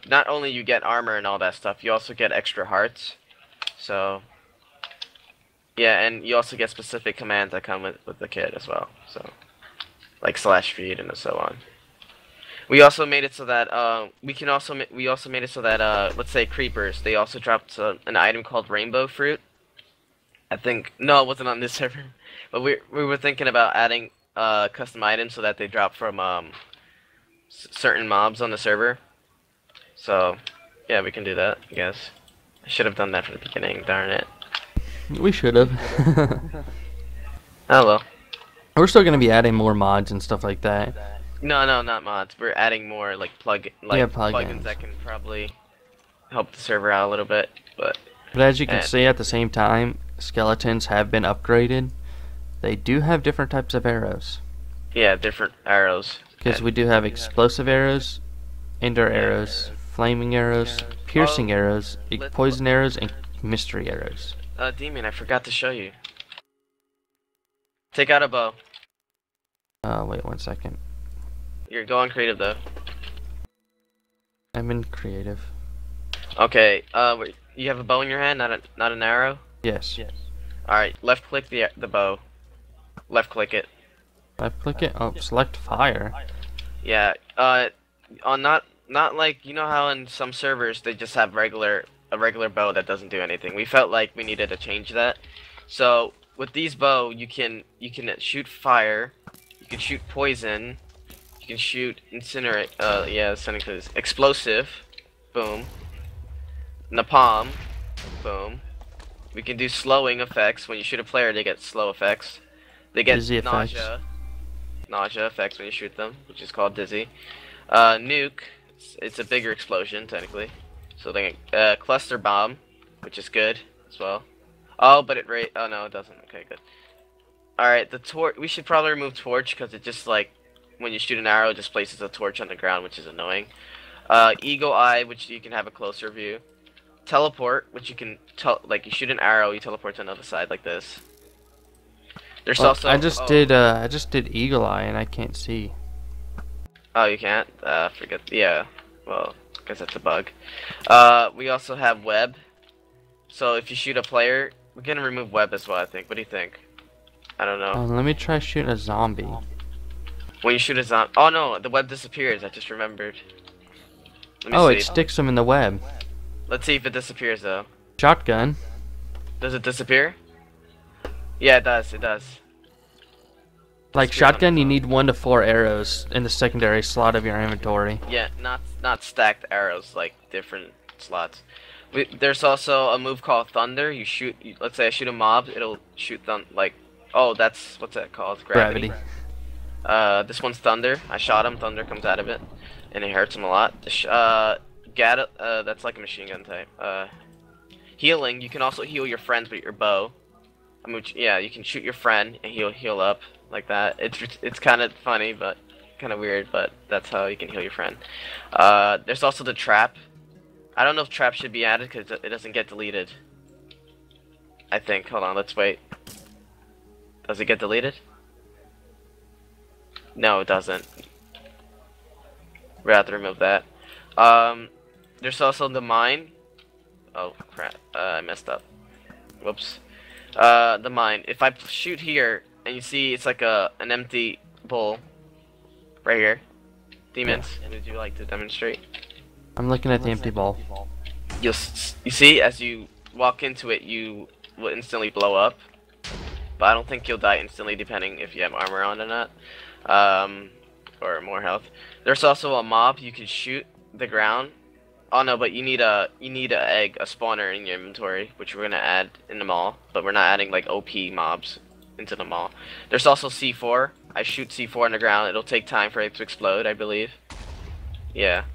not only you get armor and all that stuff, you also get extra hearts. So yeah, and you also get specific commands that come with the kit as well. So like /feed and so on. We also made it so that we also made it so that let's say creepers, they also dropped an item called rainbow fruit. I think no, it wasn't on this server, but we were thinking about adding custom items so that they drop from certain mobs on the server. So yeah, we can do that, I guess. I should have done that from the beginning, darn it. We should have. Oh well. We're still gonna be adding more mods and stuff like that. No, not mods. We're adding more like plugins plugins. that can probably help the server out a little bit, but As you can And- see, at the same time, skeletons have been upgraded. They do have different types of arrows. yeah, different arrows. Because And- we do have explosive arrows, ender arrows, flaming arrows, piercing arrows, poison arrows, and mystery arrows. Demon, I forgot to show you. Take out a bow. Wait 1 second. You're go on creative though. I'm in creative. Okay. You have a bow in your hand, not an arrow. Yes. All right. Left click the bow. Left click it. Left click it. Oh, select fire. Yeah. On not like you know how in some servers they just have a regular bow that doesn't do anything. We felt like we needed to change that. So with these bow, you can shoot fire, you can shoot poison, you can shoot incinerate. Yeah, explosive, boom. Napalm, boom. We can do slowing effects. When you shoot a player, they get slow effects. They get Dizzy effects. nausea effects when you shoot them, which is called dizzy. Nuke, it's a bigger explosion technically. So they cluster bomb, which is good as well. Oh, but oh no, it doesn't. Okay, good. All right, the torch. We should probably remove torch because it just like when you shoot an arrow, it just places a torch on the ground, which is annoying. Eagle eye, which you can have a closer view. Teleport, which you can like you shoot an arrow, you teleport to another side like this. There's Well, also I just did eagle eye and I can't see. Oh, you can't? Forget. Yeah. Well, because that's a bug. We also have web. So if you shoot a player, we're gonna remove web as well, I think. What do you think? I don't know. Let me try shooting a zombie. When you shoot a zombie. Oh no, the web disappears. I just remembered. Let me Oh, see. it sticks them in the web. Let's see if it disappears though. Shotgun. Does it disappear? Yeah, it does. It does. Like Disappears on shotgun, its you own. need 1 to 4 arrows in the secondary slot of your inventory. Yeah, not stacked arrows, like different slots. There's also a move called Thunder. Let's say I shoot a mob, it'll shoot like, oh, that's what's that called? Gravity. This one's Thunder. I shot him. Thunder comes out of it, and it hurts him a lot. That's like a machine gun type. Healing. You can also heal your friends with your bow. Yeah, you can shoot your friend and heal up like that. It's kind of funny, but kind of weird. But that's how you can heal your friend. There's also the trap. I don't know if trap should be added because it doesn't get deleted. I think. Hold on. Let's wait. Does it get deleted? No, it doesn't. We have to remove that. There's also the mine. Oh crap! I messed up. Whoops. The mine. If I shoot here and you see it's like an empty bowl right here. Demons, would you like to demonstrate? I'm looking at the empty ball. You see, as you walk into it, you will instantly blow up. But I don't think you'll die instantly, depending if you have armor on or not, or more health. There's also a mob you can shoot the ground. Oh no, but you need a egg, a spawner in your inventory, which we're gonna add in the mall. But we're not adding like OP mobs into the mall. There's also C4. I shoot C4 on the ground. It'll take time for it to explode, I believe. Yeah,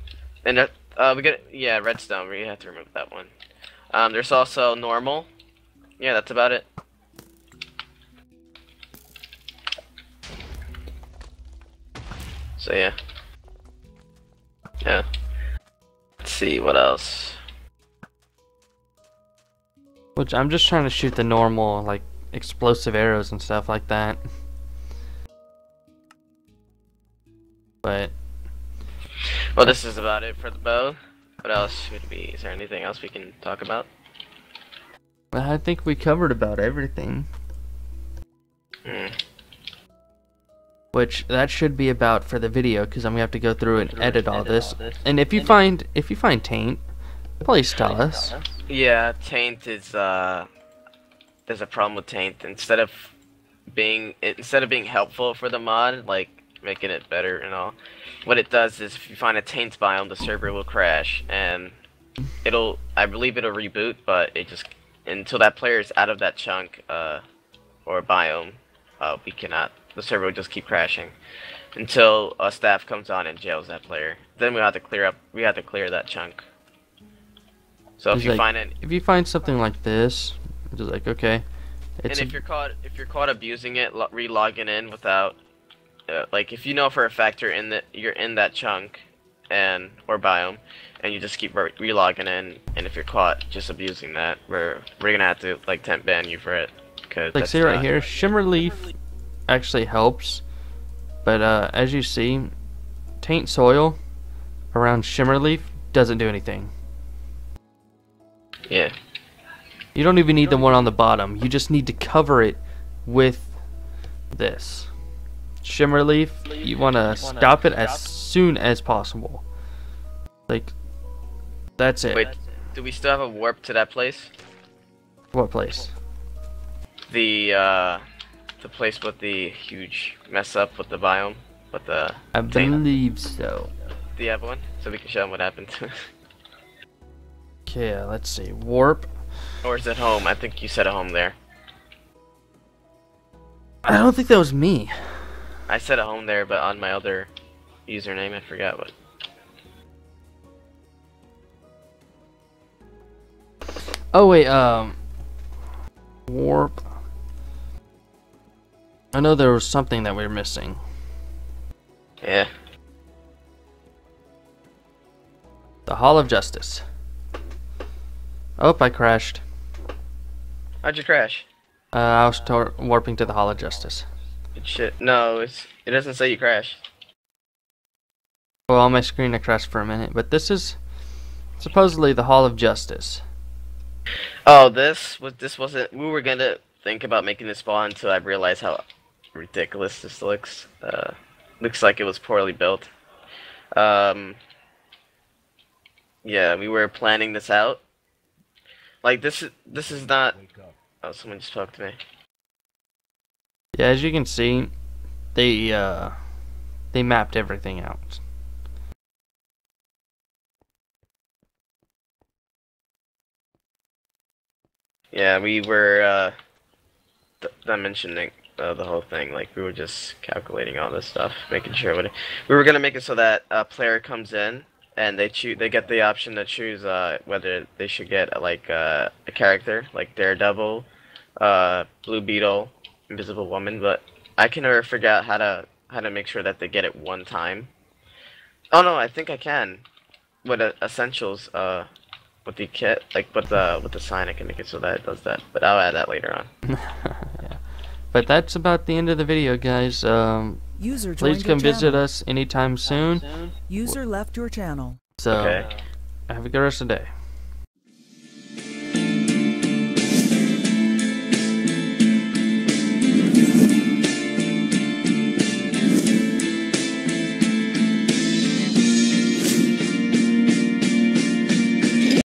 and redstone. We have to remove that one. There's also normal. Yeah, that's about it. So yeah. Let's see what else. Which I'm just trying to shoot the normal, like, explosive arrows and stuff like that. But well, this is about it for the bow. What else should be? Is there anything else we can talk about? I think we covered about everything. Which that should be about for the video, because I'm gonna have to go through and edit all this. And if you find taint, please tell us. Yeah, taint is there's a problem with taint. Instead of being helpful for the mod, like making it better and all, what it does is if you find a taint biome, the server will crash, and I believe it'll reboot, but it just until that player is out of that chunk or biome, the server will just keep crashing until a staff comes on and jails that player. Then we have to clear that chunk. So if you find something like this, it's just like, okay. And if you're caught abusing it, re-logging in without like if you know for a fact you're in that chunk or biome, and you just keep re-logging in, and if you're caught just abusing that, we're gonna have to like temp ban you for it. Cause like see right here, Shimmerleaf actually helps, but as you see, taint soil around Shimmerleaf doesn't do anything. Yeah. You don't even need the one on the bottom. You just need to cover it with this. Shimmerleaf, you want to stop it as soon as possible. Like, that's it. Wait, do we still have a warp to that place? What place? The place with the huge mess up with the biome, with the I believe so. Do you have one? So we can show them what happened to it. Okay, let's see. Warp. Or is it home? I think you said a home there. I don't think that was me. I said a home there, but on my other username, I forgot what. Oh wait, warp. I know there was something that we were missing. Yeah. The Hall of Justice. Oh, I crashed. How'd you crash? I was warping to the Hall of Justice. Good shit. No, it doesn't say you crashed. Well, on my screen I crashed for a minute, but this is supposedly the Hall of Justice. Oh, this wasn't. We were gonna think about making this spawn until I realized how ridiculous this looks. Looks like it was poorly built. Yeah, we were planning this out. Like this is not. Oh, someone just spoke to me. Yeah, as you can see, they mapped everything out. Yeah, we were dimensioning the whole thing. Like we were just calculating all this stuff, making sure we were gonna make it so that a player comes in and they get the option to choose whether they should get like a character like Daredevil, Blue Beetle, Invisible Woman, but I can never figure out how to make sure that they get it one time. Oh no, I think I can with essentials with the kit, like with the sign I can make it so that it does that, but I'll add that later on. Yeah. But that's about the end of the video, guys. User joined Please your come visit channel. us anytime soon. User left your channel. So Okay. have a good rest of the day.